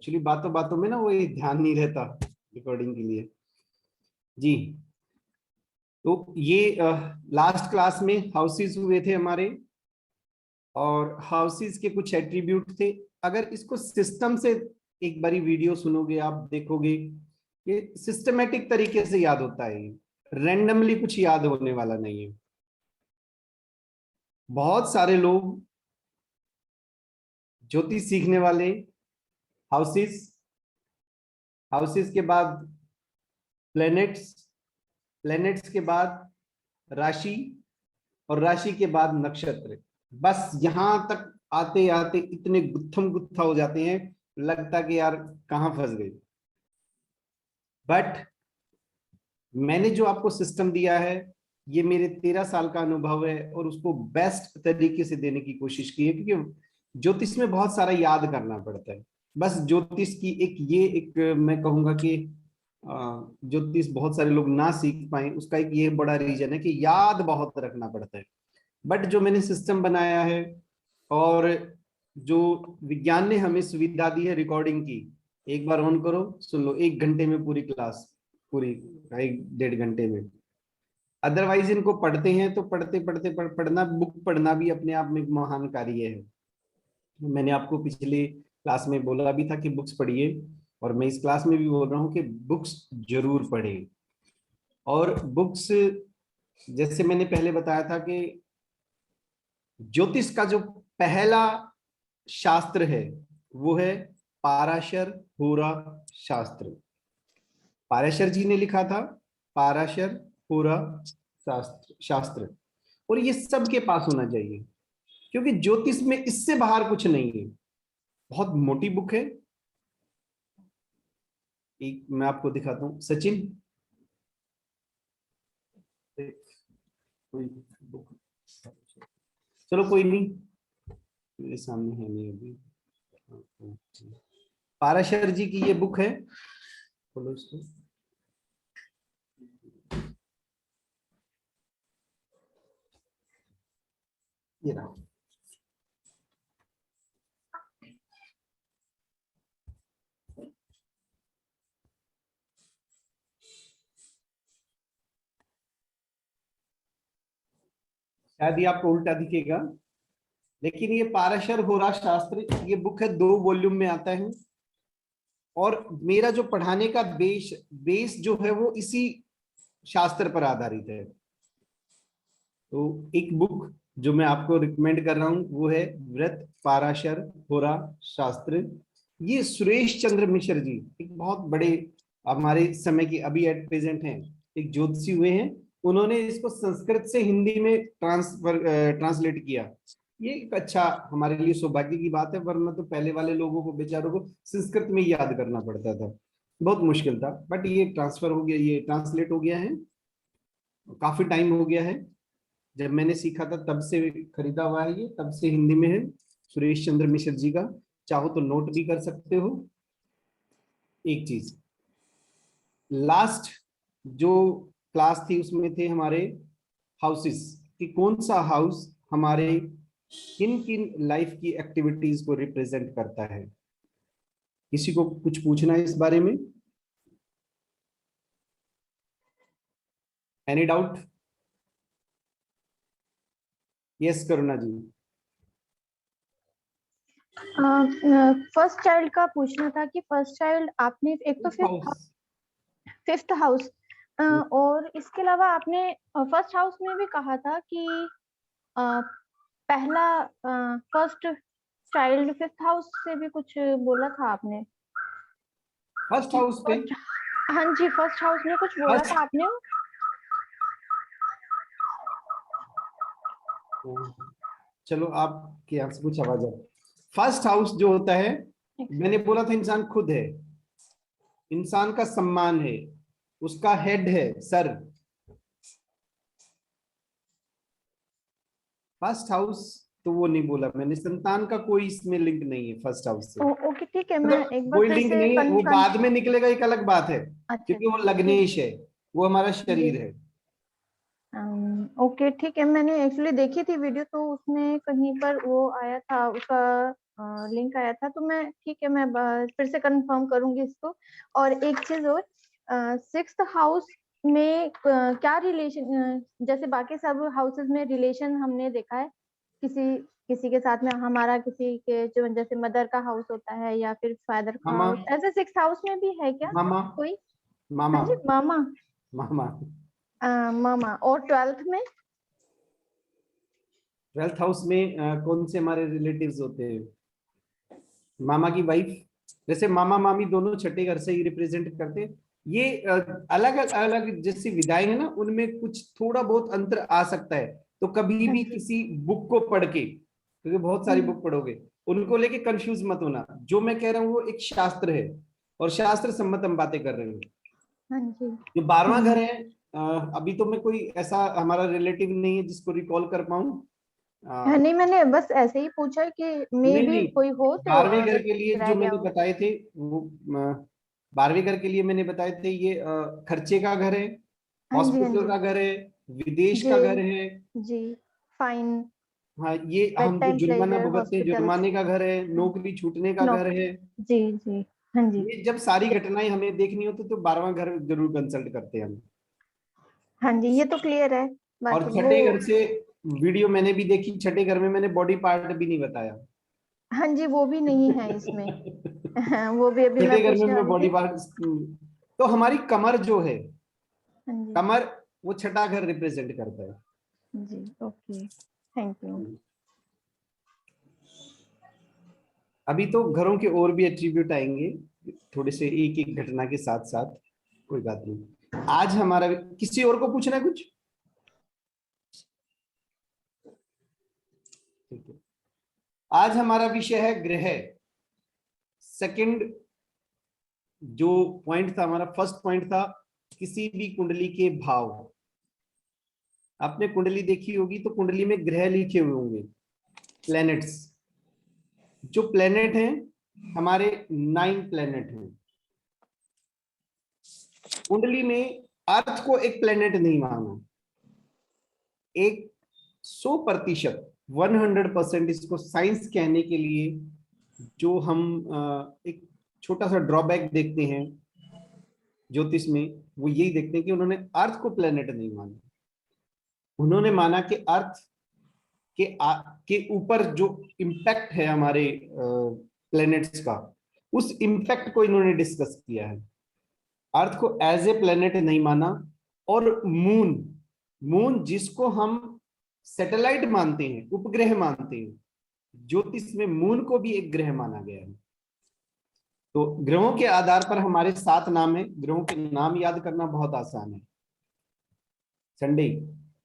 Actually बातों बातों में ना वो ये ध्यान नहीं रहता रिकॉर्डिंग के लिए। जी, तो ये लास्ट क्लास में हाउसेस हुए थे हमारे, और हाउसेस के कुछ एट्रीब्यूट थे। अगर इसको सिस्टम से एक बारी वीडियो सुनोगे आप देखोगे ये सिस्टमेटिक तरीके से याद होता है, रैंडमली कुछ याद होने वाला नहीं है। बहुत सारे लोग ज्योतिष सीखने वाले हाउसेस, हाउसेस के बाद प्लैनेट्स, प्लैनेट्स के बाद राशि, और राशि के बाद नक्षत्र, बस यहां तक आते आते इतने गुत्थम गुत्था हो जाते हैं, लगता कि यार कहां फंस गए। बट मैंने जो आपको सिस्टम दिया है ये मेरे 13 साल का अनुभव है, और उसको बेस्ट तरीके से देने की कोशिश की है, क्योंकि ज्योतिष में बहुत सारा याद करना पड़ता है। बस ज्योतिष की एक मैं कहूंगा कि ज्योतिष बहुत सारे लोग ना सीख पाए, उसका एक ये बड़ा रीजन है कि याद बहुत रखना पड़ता है। बट जो मैंने सिस्टम बनाया है, और जो विज्ञान ने हमें सुविधा दी है रिकॉर्डिंग की, एक बार ऑन करो सुन लो, 1 घंटे में पूरी क्लास, पूरी 1-1.5 घंटे में। अदरवाइज इनको पढ़ते हैं तो पढ़ते पढ़ते पढ़ना, बुक पढ़ना भी अपने आप में एक महान कार्य है। मैंने आपको पिछले क्लास में बोला भी था कि बुक्स पढ़िए, और मैं इस क्लास में भी बोल रहा हूँ कि बुक्स जरूर पढ़ें। और बुक्स, जैसे मैंने पहले बताया था कि ज्योतिष का जो पहला शास्त्र है वो है पाराशर होरा शास्त्र। पाराशर जी ने लिखा था पाराशर होरा शास्त्र, और ये सबके पास होना चाहिए, क्योंकि ज्योतिष में इससे बाहर कुछ नहीं है। बहुत मोटी बुक है, एक मैं आपको दिखाता हूँ। सचिन, कोई बुक, चलो कोई नहीं, मेरे सामने है नहीं अभी। पाराशर जी की ये बुक है, बोलो इसको। ये रहा, शायद ये आपको उल्टा दिखेगा, लेकिन ये पाराशर होरा शास्त्र ये बुक है, 2 वॉल्यूम में आता है। और मेरा जो पढ़ाने का बेस जो है वो इसी शास्त्र पर आधारित है। तो एक बुक जो मैं आपको रिकमेंड कर रहा हूं वो है व्रत पाराशर होरा शास्त्र। ये सुरेश चंद्र मिश्र जी एक बहुत बड़े हमारे समय के अभी एट प्रेजेंट हैं, एक ज्योतिषी हुए हैं। उन्होंने इसको संस्कृत से हिंदी में ट्रांसलेट किया। ये एक अच्छा हमारे लिए सौभाग्य की बात है, वरना तो पहले वाले लोगों को बेचारों को संस्कृत में याद करना पड़ता था, बहुत मुश्किल था। बट ये ट्रांसफर हो गया, ये ट्रांसलेट हो गया है, काफी टाइम हो गया है। जब मैंने सीखा था तब से खरीदा हुआ है, ये तब से हिंदी में है, सुरेश चंद्र मिश्र जी का। चाहो तो नोट भी कर सकते हो। एक चीज, लास्ट जो क्लास थी उसमें थे हमारे हाउसेस, कि कौन सा हाउस हमारे किन किन लाइफ की एक्टिविटीज को रिप्रेजेंट करता है। किसी को कुछ पूछना है इस बारे में? Any doubt? यस करुणा जी। फर्स्ट चाइल्ड का पूछना था कि फर्स्ट चाइल्ड आपने एक तो फिफ्थ हाउस, और इसके अलावा आपने फर्स्ट हाउस में भी कहा था कि पहला फर्स्ट चाइल्ड फिफ्थ हाउस से भी कुछ बोला था आपने। फर्स्ट हाउस पे? हाँ जी, फर्स्ट हाउस में कुछ बोला था आपने। चलो आपके यहाँ से कुछ आवाज है। फर्स्ट हाउस जो होता है, मैंने बोला था इंसान खुद है, इंसान का सम्मान है, उसका हेड है सर। फर्स्ट हाउस तो वो नहीं बोला मैंने, संतान का कोई इसमें लिंक नहीं है फर्स्ट हाउस से। ओके ठीक है, मैं एक बार कोई फिर लिंक से नहीं है, वो बाद में निकलेगा, एक अलग बात है। अच्छा, क्योंकि वो लग्नेश है, वो हमारा शरीर है। ओके ठीक है, मैंने एक्चुअली देखी थी वीडियो, तो उसमें कहीं पर वो आया था उसका लिंक आया था, तो मैं ठीक है, मैं फिर से कंफर्म करूंगी इसको। और एक चीज और, 6th हाउस में क्या रिलेशन, जैसे बाकी सब हाउसेस में रिलेशन हमने देखा है किसी किसी के साथ में, हमारा किसी के जो जैसे मदर का हाउस होता है या फिर फादर का मामा, हाउस, ऐसे 6th हाउस में भी है क्या मामा, कोई? मामा, हाँ जी, मामा। मामा। मामा। और 12th में? 12th हाउस में कौन से हमारे रिलेटिव्स होते हैं? मामा की वाइफ। जैसे मामा मामी दोनों छठे घर से ही रिप्रेजेंट करते हैं। ये अलग अलग जैसी विधाएं हैं ना, उनमें कुछ थोड़ा बहुत अंतर आ सकता है। तो कभी हाँ भी जी। किसी बुक को पढ़ के, क्योंकि बहुत सारी हम्म। बुक पढ़ोगे, उनको लेके कंफ्यूज मत होना। जो मैं कह रहा हूँ वो एक शास्त्र है, और शास्त्र सम्मत हम बातें कर रहे हैं। हाँ जी। जो 12वां घर है, अभी तो मैं कोई ऐसा हमारा रिलेटिव नहीं है जिसको रिकॉल कर पाऊं। हाँ, नहीं, मैंने बस ऐसे ही पूछा कि मे नहीं भी नहीं, कोई हो तो 12वें घर अगर के लिए रह जो गया मैंने हो। बताए थे वो 12वें घर के लिए मैंने बताए थे, ये खर्चे का घर है, हाँ जी। हाँ हॉस्पिटल जी। का घर है, विदेश का घर जेल। है। जी। फाइन। हाँ, ये बेड हम जो टाइम जुर्माना प्लेजर, भुगतते हैं, हॉस्पिटल्स। जुर्माने का घर है, नौकरी छूटने का घर है। जी जी। हाँ जी। ये जब सारी घटनाएं हमें देखनी होती तो 12वां घर जरूर कंसल्ट करते हैं हम। हाँ जी, ये तो क्लियर है। और बाकी वो। छठे घर से वीडियो मैंने भी देखी, छठे घर में मैंने बॉडी पार्ट भी नहीं बताया। हाँ जी, वो भी नहीं है इसमें। हाँ, वो भी अभी मैं छठे घर में पूछने मैं वाली बॉडी थी। पार्ट, तो हमारी कमर जो है, हाँ जी। कमर, वो छठा घर रिप्रेजेंट करता है। जी। ओके। Thank you. अभी तो घरों के और भी एट्रीब्यूट आएंगे, थोड़े से एक एक घटना के साथ साथ। कोई बात नहीं, आज हमारा किसी और को पूछना है कुछ? ठीक है, आज हमारा विषय है ग्रह। सेकंड जो पॉइंट था हमारा, फर्स्ट पॉइंट था किसी भी कुंडली के भाव। आपने कुंडली देखी होगी तो कुंडली में ग्रह लिखे हुए होंगे, प्लैनेट्स। जो प्लैनेट हैं हमारे 9 प्लैनेट हैं। कुंडली में अर्थ को एक प्लैनेट नहीं माना। एक 100%, 100% इसको साइंस कहने के लिए जो हम एक छोटा सा ड्रॉबैक देखते हैं ज्योतिष में, वो यही देखते हैं कि उन्होंने अर्थ को प्लेनेट नहीं माना। उन्होंने माना कि अर्थ के ऊपर जो इम्पैक्ट है हमारे प्लैनेट्स का, उस इम्पैक्ट को इन्होंने डिस्कस किया है। अर्थ को एज ए प्लेनेट नहीं माना। और मून, मून जिसको हम सैटेलाइट मानते हैं, उपग्रह मानते हैं, ज्योतिष में मून को भी एक ग्रह माना गया है। तो ग्रहों के आधार पर हमारे 7 नाम है। ग्रहों के नाम याद करना बहुत आसान है। संडे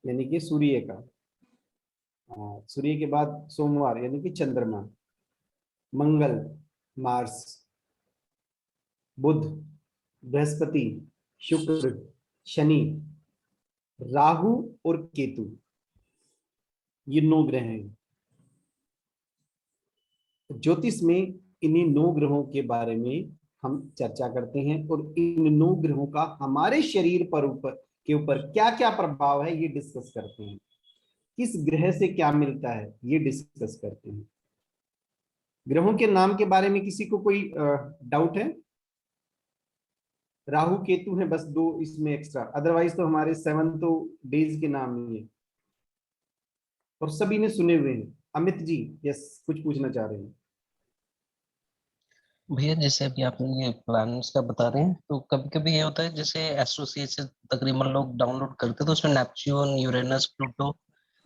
यानी कि सूर्य का, सूर्य के बाद सोमवार यानी कि चंद्रमा, मंगल, मार्स, बुध, बृहस्पति, शुक्र, शनि, राहु और केतु, ये 9 ग्रह हैं। ज्योतिष में इन्हीं 9 ग्रहों के बारे में हम चर्चा करते हैं, और इन 9 ग्रहों का हमारे शरीर पर के ऊपर क्या क्या प्रभाव है ये डिस्कस करते हैं। किस ग्रह से क्या मिलता है ये डिस्कस करते हैं। ग्रहों के नाम के बारे में किसी को कोई डाउट है? राहु केतु है, बस 2 इसमें एक्स्ट्रा, अदरवाइज तो हमारे 7 तो डेज के नाम ही है, और सभी ने सुने हुए हैं। अमित जी, यस, कुछ पूछना चाह रहे हैं? भैया जैसे अभी आप ये प्लैनेट्स का बता रहे हैं, तो कभी कभी ये होता है जैसे एस्ट्रोसीट तकरीबन लोग डाउनलोड करते हैं तो उसमें नेपच्यून, यूरेनस, प्लूटो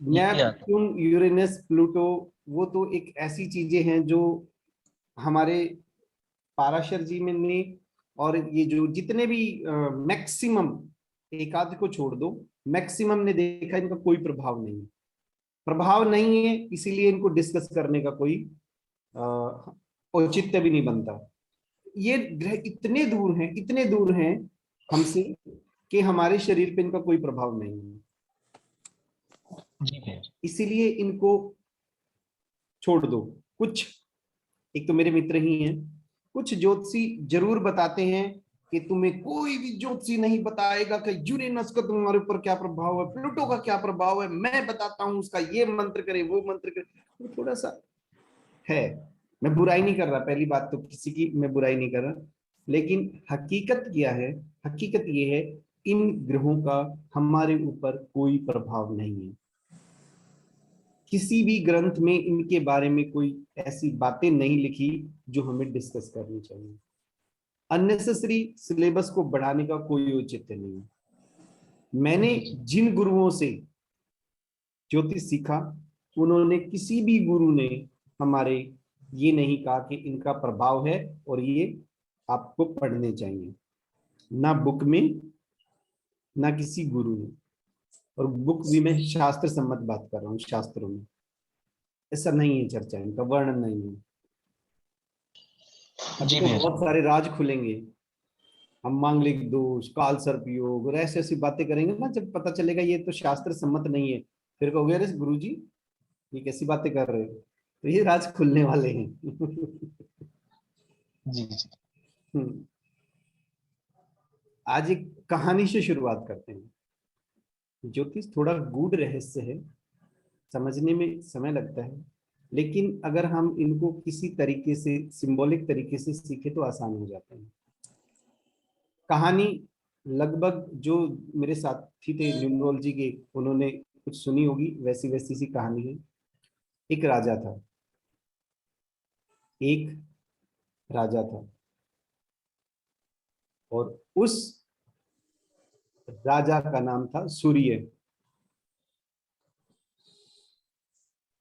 ये आता है। नेपच्यून, यूरेनस, प्लूटो, वो तो एक ऐसी चीजें हैं जो हमारे पाराशर जी में ने, और ये जो जितने भी मैक्सिमम, एक आध को छोड़ दो, मैक्सिमम ने देखा इनका कोई प्रभाव नहीं है। प्रभाव नहीं है इसीलिए इनको डिस्कस करने का कोई अ, औचित्य भी नहीं बनता। ये ग्रह इतने दूर हैं, इतने दूर हैं हमसे, कि हमारे शरीर पे इनका कोई प्रभाव नहीं है। जी भैया। इसीलिए इनको छोड़ दो। कुछ, एक तो मेरे मित्र ही हैं, कुछ ज्योतिषी जरूर बताते हैं कि तुम्हें कोई भी ज्योतिषी नहीं बताएगा कि यूरेनस का तुम्हारे ऊपर क्या प्रभाव है, प्लूटो का क्या प्रभाव है, मैं बताता हूं उसका ये मंत्र करे वो मंत्र करे। वो थोड़ा सा है, मैं बुराई नहीं कर रहा, पहली बात तो किसी की मैं बुराई नहीं कर रहा, लेकिन हकीकत क्या है, हकीकत ये है इन ग्रहों का हमारे ऊपर कोई प्रभाव नहीं है। किसी भी ग्रंथ में इनके बारे में कोई ऐसी बातें नहीं लिखी जो हमें डिस्कस करनी चाहिए। अननेसेसरी सिलेबस को बढ़ाने का कोई औचित्य नहीं है। मैंने जिन गुरुओं से ज्योतिष सीखा, उन्होंने किसी भी गुरु ने हमारे ये नहीं कहा कि इनका प्रभाव है और ये आपको पढ़ने चाहिए, ना बुक में ना किसी गुरु ने। और बुक भी मैं शास्त्र सम्मत बात कर रहा हूँ, शास्त्रों में ऐसा नहीं है, चर्चा इनका वर्णन नहीं है। अभी जी तो भैया। बहुत सारे राज खुलेंगे, हम मांगलिक दोष, काल सर्प योग और ऐसी ऐसी बातें करेंगे ना, जब पता चलेगा ये तो शास्त्र सम्मत नहीं है, फिर कहोगे अरे गुरु जी ये कैसी बातें कर रहे हो, तो ये राज खुलने वाले हैं। जी जी। आज एक कहानी से शुरुआत करते हैं। ज्योतिष थोड़ा गूढ़ रहस्य है, समझने में समय लगता है, लेकिन अगर हम इनको किसी तरीके से सिंबॉलिक तरीके से सीखे तो आसान हो जाते हैं। कहानी लगभग जो मेरे साथी थे न्यूमरोलॉजी के, उन्होंने कुछ सुनी होगी, वैसी वैसी सी कहानी है। एक राजा था, एक राजा था, और उस राजा का नाम था सूर्य,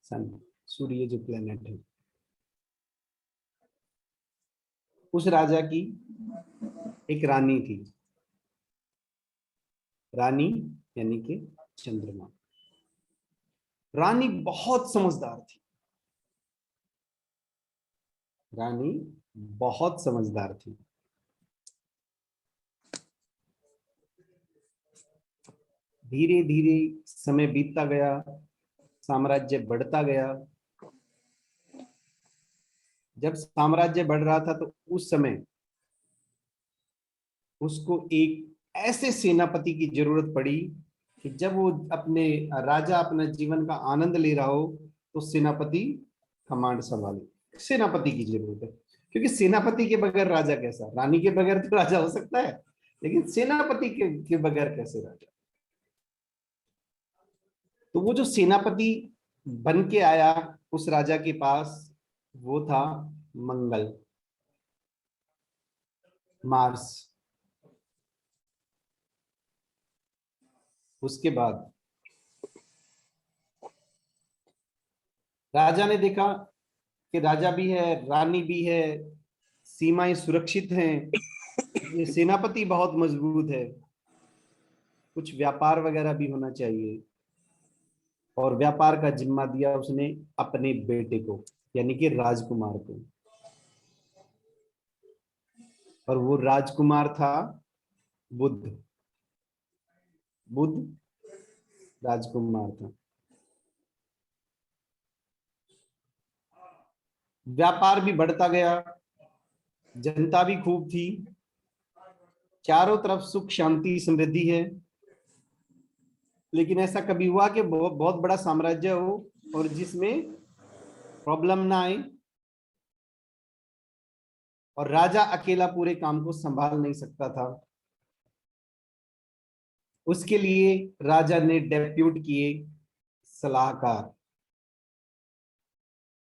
सन, सूर्य जो प्लेनेट है। उस राजा की एक रानी थी, रानी यानी कि चंद्रमा। रानी बहुत समझदार थी, रानी बहुत समझदार थी। धीरे धीरे समय बीतता गया, साम्राज्य बढ़ता गया। जब साम्राज्य बढ़ रहा था तो उस समय उसको एक ऐसे सेनापति की जरूरत पड़ी कि जब वो अपने राजा अपने जीवन का आनंद ले रहा हो तो सेनापति कमांड संभाले। सेनापति की जरूरत है, क्योंकि सेनापति के बगैर राजा कैसा, रानी के बगैर तो राजा हो सकता है, लेकिन सेनापति के बगैर कैसे राजा। तो वो जो सेनापति बन के आया उस राजा के पास, वो था मंगल, मार्स। उसके बाद राजा ने देखा कि राजा भी है, रानी भी है, सीमाएं सुरक्षित हैं, ये सेनापति बहुत मजबूत है, कुछ व्यापार वगैरह भी होना चाहिए। और व्यापार का जिम्मा दिया उसने अपने बेटे को, यानी कि राजकुमार को। और वो राजकुमार था बुध, बुध राजकुमार था। व्यापार भी बढ़ता गया, जनता भी खूब थी, चारों तरफ सुख शांति समृद्धि है। लेकिन ऐसा कभी हुआ कि बहुत बहुत बड़ा साम्राज्य हो और जिसमें प्रॉब्लम ना आए, और राजा अकेला पूरे काम को संभाल नहीं सकता था। उसके लिए राजा ने डेप्यूट किए सलाहकार,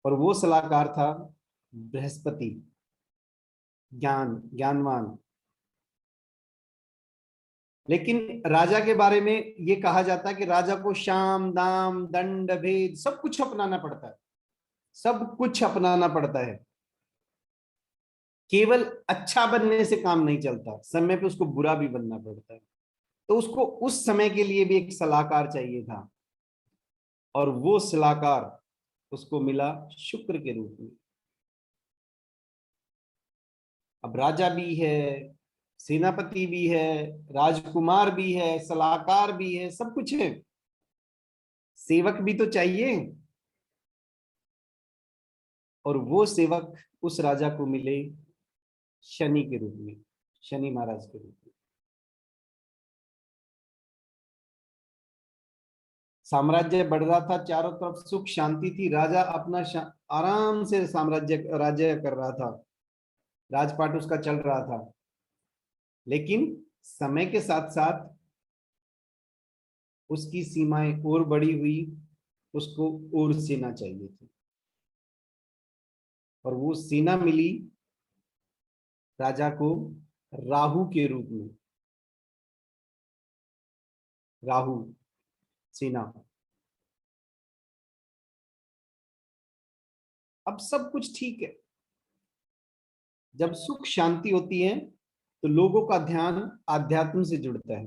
और वो सलाहकार था बृहस्पति, ज्ञानवान। लेकिन राजा के बारे में ये कहा जाता है कि राजा को शाम दाम दंड भेद सब कुछ अपनाना पड़ता है, सब कुछ अपनाना पड़ता है। केवल अच्छा बनने से काम नहीं चलता, समय पे उसको बुरा भी बनना पड़ता है। तो उसको उस समय के लिए भी एक सलाहकार चाहिए था, और वो सलाहकार उसको मिला शुक्र के रूप में। अब राजा भी है, सेनापति भी है, राजकुमार भी है, सलाहकार भी है, सब कुछ है, सेवक भी तो चाहिए। और वो सेवक उस राजा को मिले शनि के रूप में, शनि महाराज के रूप में। साम्राज्य बढ़ रहा था, चारों तरफ सुख शांति थी, राजा अपना आराम से राज्य कर रहा था, राजपाट उसका चल रहा था। लेकिन समय के साथ साथ उसकी सीमाएं और बड़ी हुई, उसको और सेना चाहिए थी, और वो सेना मिली राजा को राहु के रूप में। राहु सेना। अब सब कुछ ठीक है। जब सुख शांति होती है तो लोगों का ध्यान आध्यात्म से जुड़ता है।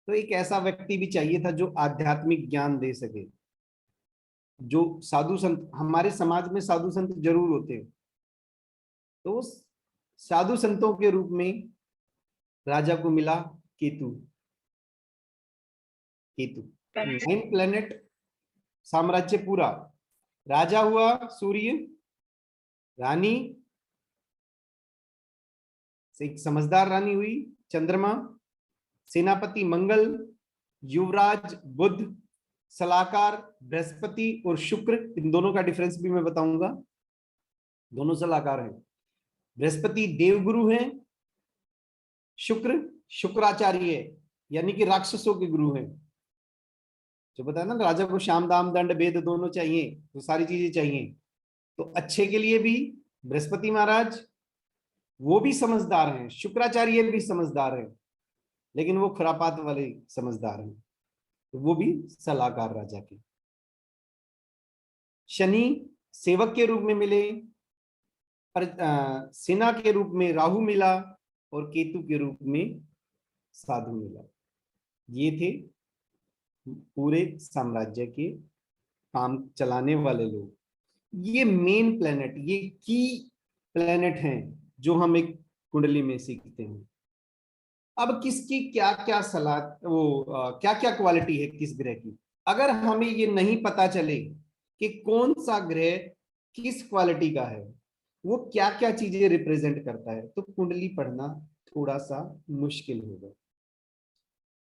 तो एक ऐसा व्यक्ति भी चाहिए था जो आध्यात्मिक ज्ञान दे सके, जो साधु संत, हमारे समाज में साधु संत जरूर होते हैं, तो उस साधु संतों के रूप में राजा को मिला केतु। केतु 9 प्लेनेट, साम्राज्य पूरा। राजा हुआ सूर्य, रानी एक समझदार रानी हुई चंद्रमा, सेनापति मंगल, युवराज बुध, सलाहकार बृहस्पति और शुक्र। इन दोनों का डिफरेंस भी मैं बताऊंगा, दोनों सलाहकार हैं। बृहस्पति देवगुरु हैं, शुक्र शुक्राचार्य है, यानी कि राक्षसों के गुरु हैं। जो बताया ना, राजा को शाम दाम दंड भेद दोनों चाहिए, तो सारी चीजें चाहिए। तो अच्छे के लिए भी बृहस्पति महाराज, वो भी समझदार हैं, शुक्राचार्य भी समझदार हैं, लेकिन वो खुरापात वाले समझदार हैं, तो वो भी सलाहकार राजा के। शनि सेवक के रूप में मिले, पर सेना के रूप में राहु मिला, और केतु के रूप में साधु मिला। ये थे पूरे साम्राज्य के काम चलाने वाले लोग। ये मेन प्लेनेट, ये की प्लेनेट हैं जो हम एक कुंडली में सीखते हैं। अब किसकी क्या क्या सलाह, क्या क्या क्वालिटी है किस ग्रह की, अगर हमें ये नहीं पता चले कि कौन सा ग्रह किस क्वालिटी का है, वो क्या क्या चीजें रिप्रेजेंट करता है, तो कुंडली पढ़ना थोड़ा सा मुश्किल होगा।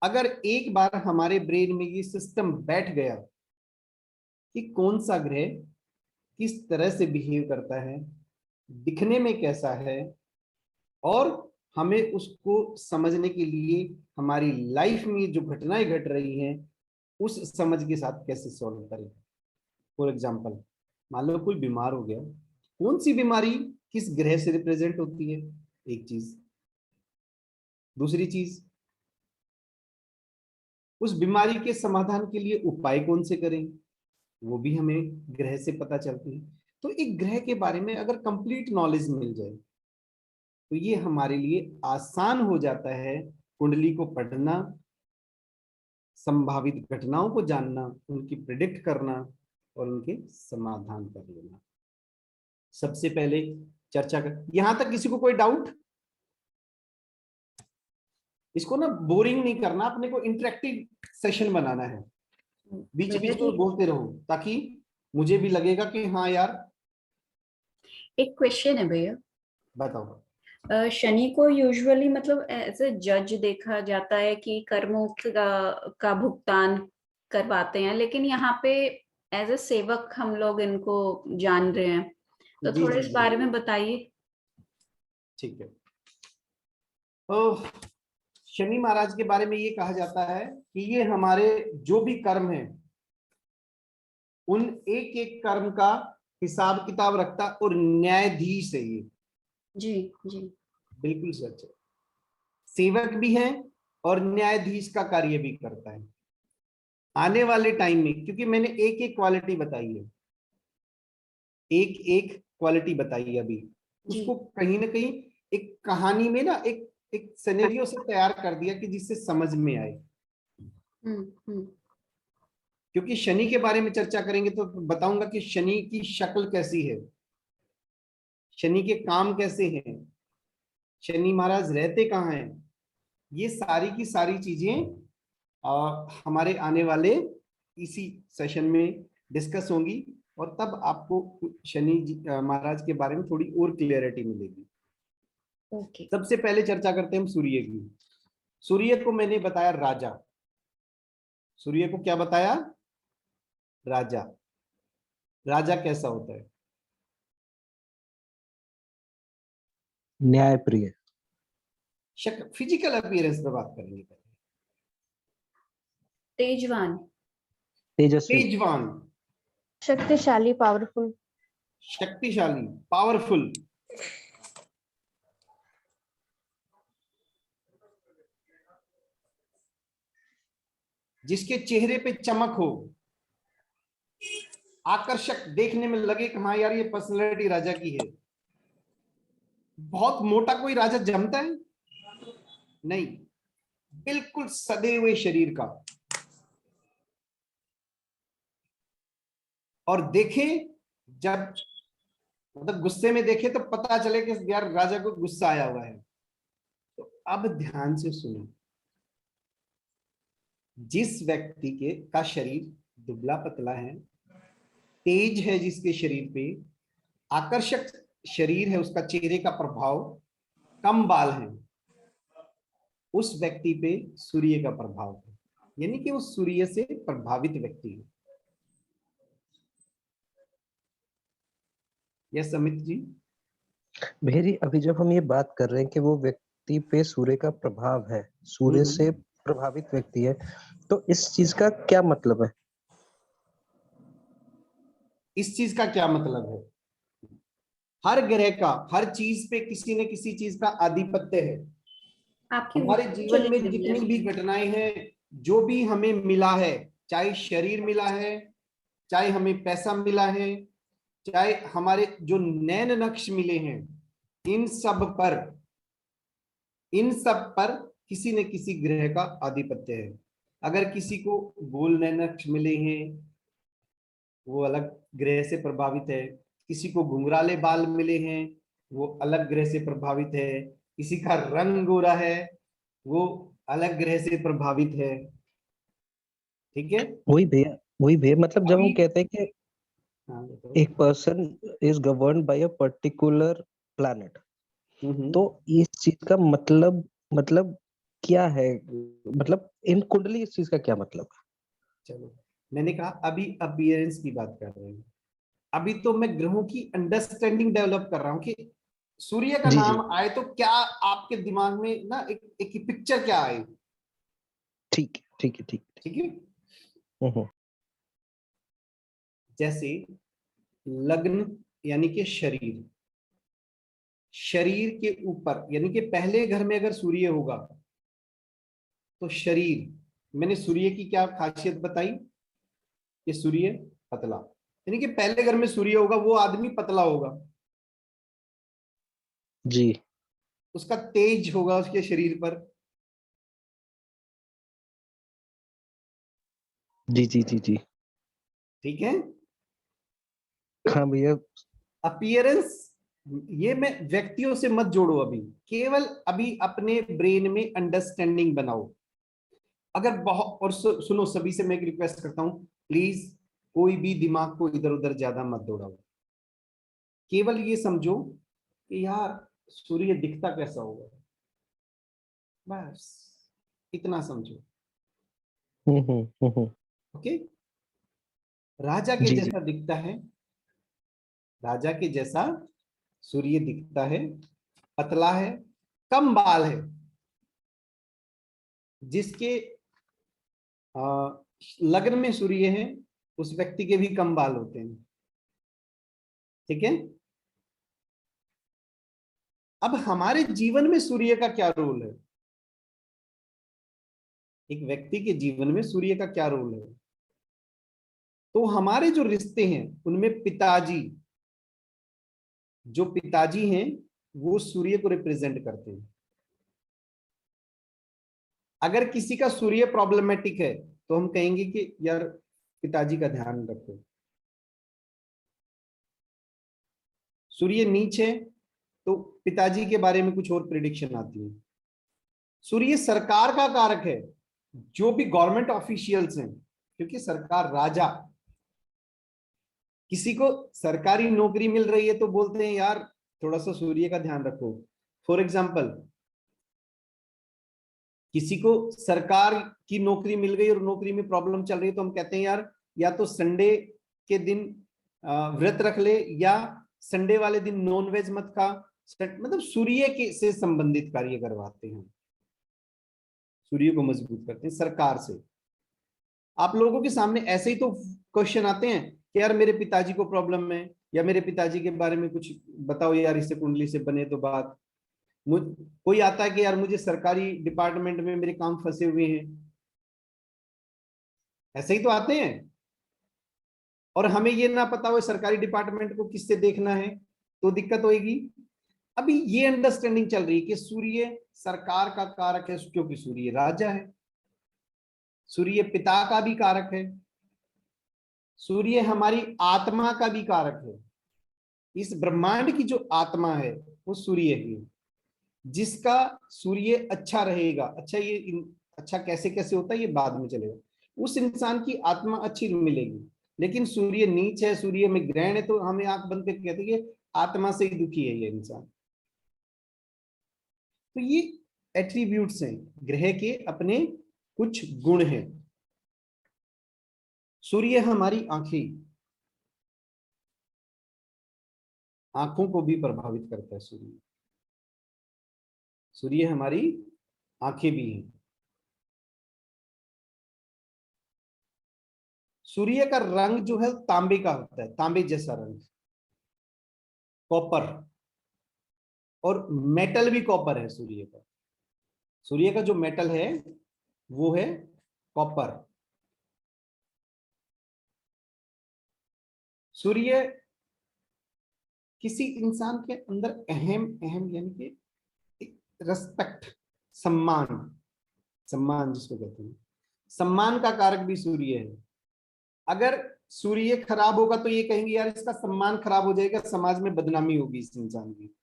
अगर एक बार हमारे ब्रेन में ये सिस्टम बैठ गया कि कौन सा ग्रह किस तरह से बिहेव करता है, दिखने में कैसा है, और हमें उसको समझने के लिए हमारी लाइफ में जो घटनाएं घट रही हैं उस समझ के साथ कैसे सॉल्व करें। फॉर एग्जाम्पल, मान लो कोई बीमार हो गया, कौन सी बीमारी किस ग्रह से रिप्रेजेंट होती है, एक चीज। दूसरी चीज, उस बीमारी के समाधान के लिए उपाय कौन से करें, वो भी हमें ग्रह से पता चलती है। तो एक ग्रह के बारे में अगर कंप्लीट नॉलेज मिल जाए तो ये हमारे लिए आसान हो जाता है कुंडली को पढ़ना, संभावित घटनाओं को जानना, उनकी प्रिडिक्ट करना और उनके समाधान कर लेना। सबसे पहले चर्चा कर, यहां तक किसी को कोई डाउट? इसको ना बोरिंग नहीं करना, अपने को इंटरेक्टिव सेशन बनाना है, बीच बीच में बोलते रहो ताकि मुझे भी लगेगा कि हाँ यार। एक क्वेश्चन है भैया, बताओ। शनि को यूजुअली मतलब एज ए जज देखा जाता है कि कर्मों का भुगतान करवाते हैं, लेकिन यहाँ पे एज ए सेवक हम लोग इनको जान रहे हैं, तो जी, थोड़ा जी, इस जी। बारे में बताइए। ठीक है। तो शनि महाराज के बारे में ये कहा जाता है कि ये हमारे जो भी कर्म हैं उन एक एक कर्म का हिसाब किताब रखता और न्यायाधीश है ये। जी जी। बिल्कुल सच है, सेवक भी है और न्यायाधीश का कार्य भी करता है। आने वाले टाइम में, क्योंकि मैंने एक एक क्वालिटी बताई है, एक एक क्वालिटी बताई है अभी, उसको कहीं ना कहीं एक कहानी में ना एक एक सिनेरियो से तैयार कर दिया कि जिससे समझ में आए। क्योंकि शनि के बारे में चर्चा करेंगे तो बताऊंगा कि शनि की शक्ल कैसी है, शनि के काम कैसे हैं, शनि महाराज रहते कहाँ हैं, ये सारी की सारी चीजें हमारे आने वाले इसी सेशन में डिस्कस होंगी, और तब आपको शनि महाराज के बारे में थोड़ी और क्लियरिटी मिलेगी। सबसे पहले चर्चा करते हैं हम सूर्य की। सूर्य को मैंने बताया राजा। सूर्य को क्या बताया? राजा। राजा कैसा होता है? न्यायप्रिय। फिजिकल अपीयरेंस पे बात करेंगे पहले। तेजवान। तेजस्वी। तेजवान, शक्तिशाली, पावरफुल। शक्तिशाली, पावरफुल। जिसके चेहरे पे चमक हो, आकर्षक, देखने में लगे कि हाँ यार ये पर्सनैलिटी राजा की है। बहुत मोटा कोई राजा जमता है? नहीं, बिल्कुल सदे हुए शरीर का। और देखे जब, मतलब गुस्से में देखे तो पता चले कि यार राजा को गुस्सा आया हुआ है। तो अब ध्यान से सुनो, जिस व्यक्ति के का शरीर दुबला पतला है, तेज है, जिसके शरीर पे आकर्षक शरीर है, उसका चेहरे का प्रभाव, कम बाल है, उस व्यक्ति पे सूर्य का प्रभाव है, यानी कि वो सूर्य से प्रभावित व्यक्ति है। यस अमित जी। भेरी, अभी जब हम ये बात कर रहे हैं कि वो व्यक्ति पे सूर्य का प्रभाव है, सूर्य से प्रभावित व्यक्ति है, तो इस चीज का क्या मतलब है? इस चीज का क्या मतलब है? हर ग्रह का हर चीज पे किसी न किसी चीज का आधिपत्य है। आपकी हमारे चली जीवन में गई है। जितनी भी घटनाएं हैं, जो भी हमें मिला है, चाहे शरीर मिला है, चाहे हमें पैसा मिला है, चाहे हमारे जो नैन नक्श मिले हैं, इन सब पर किसी न किसी ग्रह का आधिपत्य है। अगर किसी को गोल नैन नक्श मिले हैं, वो अलग ग्रह से प्रभावित है। किसी को घुंघराले बाल मिले हैं, वो अलग ग्रह से प्रभावित है। किसी का रंग गोरा है, वो अलग ग्रह से प्रभावित है। ठीक है। वही भैया, मतलब जब हम अभी कहते हैं कि हाँ बताओ। एक person is governed bye a particular planet, तो इस चीज का मतलब क्या है? मतलब इन कुंडली इस चीज का क्या मतलब है? चलो, मैंने कहा अभी अपीयरेंस की बात कर रहे हैं। अभी तो मैं ग्रहों की अंडरस्टैंडिंग डेवलप कर रहा हूं कि सूर्य का जी जी, नाम आए तो क्या आपके दिमाग में ना एक पिक्चर क्या आए। ठीक है ठीक है ठीक है। ठीक है। हम्म। जैसे लग्न यानी कि शरीर, शरीर के ऊपर यानी कि पहले घर में अगर सूर्य होगा तो शरीर, मैंने सूर्य की क्या खासियत बताई कि सूर्य पतला, यानी कि पहले घर में सूर्य होगा वो आदमी पतला होगा, जी उसका तेज होगा उसके शरीर पर। जी जी जी जी। ठीक है। हाँ भैया। अपीयरेंस, ये मैं व्यक्तियों से मत जोड़ो, अभी केवल अभी अपने ब्रेन में अंडरस्टैंडिंग बनाओ। अगर बहुत, और सुनो, सभी से मैं एक रिक्वेस्ट करता हूं, प्लीज कोई भी दिमाग को इधर उधर ज्यादा मत दौड़ाओ। केवल ये समझो कि यार सूर्य दिखता कैसा होगा, बस इतना समझो। हम्म। ओके। राजा के जी जी। जैसा दिखता है, राजा के जैसा सूर्य दिखता है, पतला है, कम बाल है। जिसके लग्न में सूर्य है, उस व्यक्ति के भी कम बाल होते हैं। ठीक है। अब हमारे जीवन में सूर्य का क्या रोल है? एक व्यक्ति के जीवन में सूर्य का क्या रोल है? तो हमारे जो रिश्ते हैं उनमें पिताजी, जो पिताजी हैं वो सूर्य को रिप्रेजेंट करते हैं। अगर किसी का सूर्य प्रॉब्लमेटिक है तो हम कहेंगे कि यार पिताजी का ध्यान रखो। सूर्य नीच है तो पिताजी के बारे में कुछ और प्रिडिक्शन आती है। सूर्य सरकार का कारक है, जो भी गवर्नमेंट ऑफिशियल्स हैं, क्योंकि सरकार, राजा, किसी को सरकारी नौकरी मिल रही है तो बोलते हैं यार थोड़ा सा सूर्य का ध्यान रखो। फॉर एग्जाम्पल, किसी को सरकार की नौकरी मिल गई और नौकरी में प्रॉब्लम चल रही है तो हम कहते हैं यार या तो संडे के दिन व्रत रख ले या संडे वाले दिन नॉनवेज मत खा। मतलब सूर्य के से संबंधित कार्य करवाते हैं, सूर्य को मजबूत करते हैं सरकार से। आप लोगों के सामने ऐसे ही तो क्वेश्चन आते हैं कि यार मेरे पिताजी को प्रॉब्लम है या मेरे पिताजी के बारे में कुछ बताओ यार, इससे कुंडली से बने तो बात। कोई आता है कि यार मुझे सरकारी डिपार्टमेंट में मेरे काम फंसे हुए हैं, ऐसे ही तो आते हैं। और हमें ये ना पता हो सरकारी डिपार्टमेंट को किससे देखना है तो दिक्कत होगी। अभी ये अंडरस्टैंडिंग चल रही है कि सूर्य सरकार का कारक है क्योंकि सूर्य राजा है, सूर्य पिता का भी कारक है, सूर्य हमारी आत्मा का भी कारक है। इस ब्रह्मांड की जो आत्मा है वो सूर्य ही है, जिसका सूर्य अच्छा रहेगा। अच्छा ये अच्छा कैसे कैसे होता है ये बाद में चलेगा। उस इंसान की आत्मा अच्छी मिलेगी, लेकिन सूर्य नीच है, सूर्य में ग्रहण है, तो हमें आंख बंद करके कहते हैं आत्मा से ही दुखी है ये इंसान। तो ये एट्रीब्यूट्स हैं, ग्रह के अपने कुछ गुण हैं। सूर्य हमारी आंखें, आंखों को भी प्रभावित करता है सूर्य। सूर्य हमारी आंखें भी हैं। सूर्य का रंग जो है तांबे का होता है, तांबे जैसा रंग, कॉपर। और मेटल भी कॉपर है सूर्य का। सूर्य का जो मेटल है वो है कॉपर। सूर्य किसी इंसान के अंदर अहम अहम यानी कि रेस्पेक्ट, सम्मान, सम्मान जिसको कहते हैं, सम्मान का कारक भी सूर्य है। अगर सूर्य खराब होगा तो ये कहेंगे यार इसका सम्मान खराब हो जाएगा, समाज में बदनामी होगी इस इंसान की।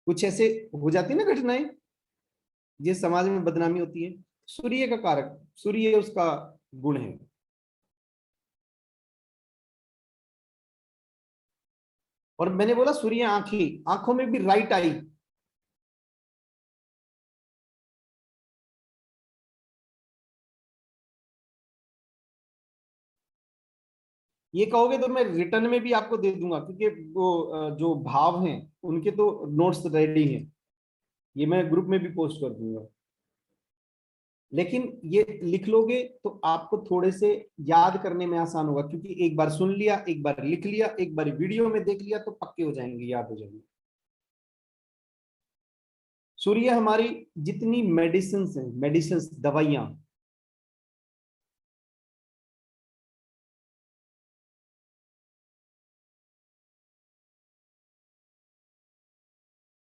कुछ ऐसे हो जाती ना घटनाएं जिस समाज में बदनामी होती है, सूर्य का कारक, सूर्य उसका गुण है। और मैंने बोला सूर्य आंखें, आंखों में भी राइट आई। ये कहोगे तो मैं रिटर्न में भी आपको दे दूंगा, क्योंकि वो जो भाव हैं उनके तो नोट्स रेडी हैं, ये मैं ग्रुप में भी पोस्ट कर दूंगा। लेकिन ये लिख लोगे तो आपको थोड़े से याद करने में आसान होगा, क्योंकि एक बार सुन लिया, एक बार लिख लिया, एक बार वीडियो में देख लिया तो पक्के हो जाएंगे, याद हो जाएंगे। सूर्य हमारी जितनी मेडिसिन हैं, मेडिसिन दवाइयां,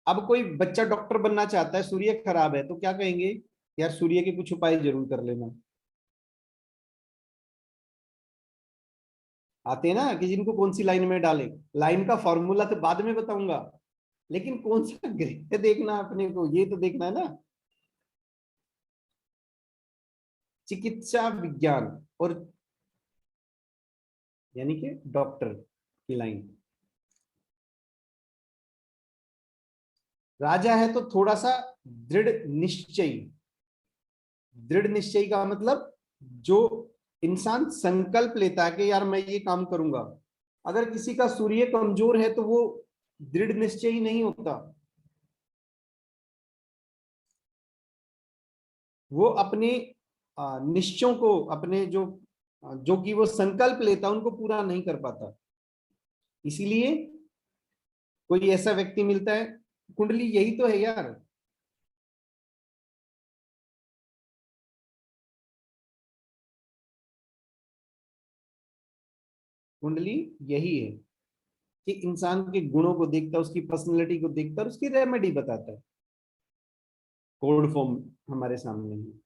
अब कोई बच्चा डॉक्टर बनना चाहता है, सूर्य खराब है तो क्या कहेंगे, यार सूर्य के कुछ उपाय जरूर कर लेना। आते हैं ना कि जिनको कौन सी लाइन में डाले, लाइन का फॉर्मूला तो बाद में बताऊंगा, लेकिन कौन सा ग्रह देखना अपने को ये तो देखना है ना। चिकित्सा विज्ञान और यानी कि डॉक्टर की लाइन, राजा है तो थोड़ा सा दृढ़ निश्चयी। दृढ़ निश्चयी का मतलब जो इंसान संकल्प लेता है कि यार मैं ये काम करूंगा। अगर किसी का सूर्य कमजोर है तो वो दृढ़ निश्चयी नहीं होता, वो अपने निश्चयों को, अपने जो कि वो संकल्प लेता उनको पूरा नहीं कर पाता। इसीलिए कोई ऐसा व्यक्ति मिलता है, कुंडली यही तो है यार, कुंडली यही है कि इंसान के गुणों को देखता है, उसकी पर्सनैलिटी को देखता है, उसकी रेमेडी बताता है। कोड फॉर्म हमारे सामने है।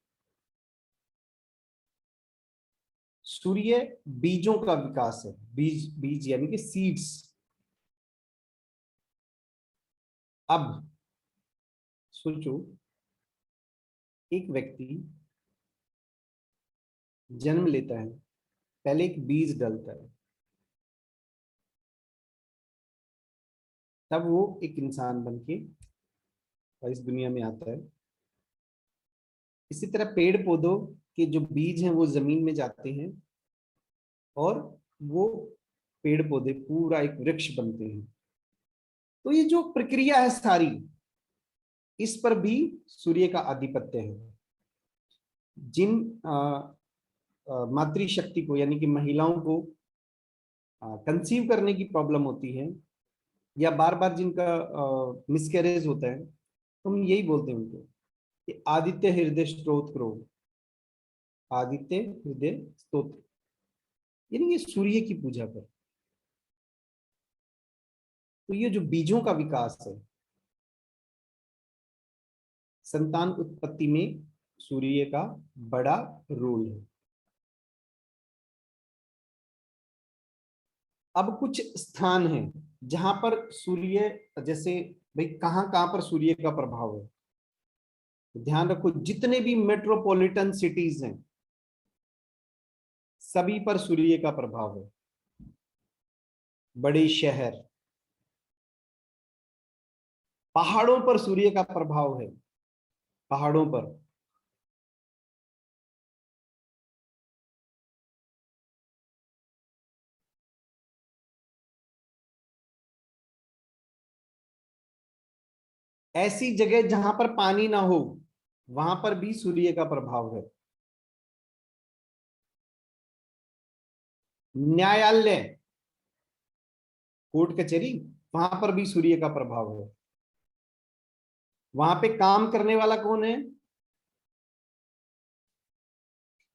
सूर्य बीजों का विकास है, बीज, बीज यानी कि सीड्स। अब सोचो, एक व्यक्ति जन्म लेता है, पहले एक बीज डलता है, तब वो एक इंसान बन के इस दुनिया में आता है। इसी तरह पेड़ पौधों के जो बीज हैं वो जमीन में जाते हैं और वो पेड़ पौधे पूरा एक वृक्ष बनते हैं। तो ये जो प्रक्रिया है सारी, इस पर भी सूर्य का आधिपत्य है। जिन मातृशक्ति को यानी कि महिलाओं को कंसीव करने की प्रॉब्लम होती है या बार बार जिनका मिसकैरेज होता है, तो हम यही बोलते हैं उनको कि आदित्य हृदय स्तोत्र करो, आदित्य हृदय स्तोत्र, यानी ये सूर्य की पूजा पर। तो ये जो बीजों का विकास है, संतान उत्पत्ति में सूर्य का बड़ा रोल है। अब कुछ स्थान हैं जहां पर सूर्य, जैसे भाई कहां कहां पर सूर्य का प्रभाव है, ध्यान रखो जितने भी मेट्रोपॉलिटन सिटीज हैं सभी पर सूर्य का प्रभाव है। बड़े शहर, पहाड़ों पर सूर्य का प्रभाव है, पहाड़ों पर। ऐसी जगह जहां पर पानी ना हो वहां पर भी सूर्य का प्रभाव है। न्यायालय, कोर्ट कचहरी, वहां पर भी सूर्य का प्रभाव है। वहां पे काम करने वाला कौन है?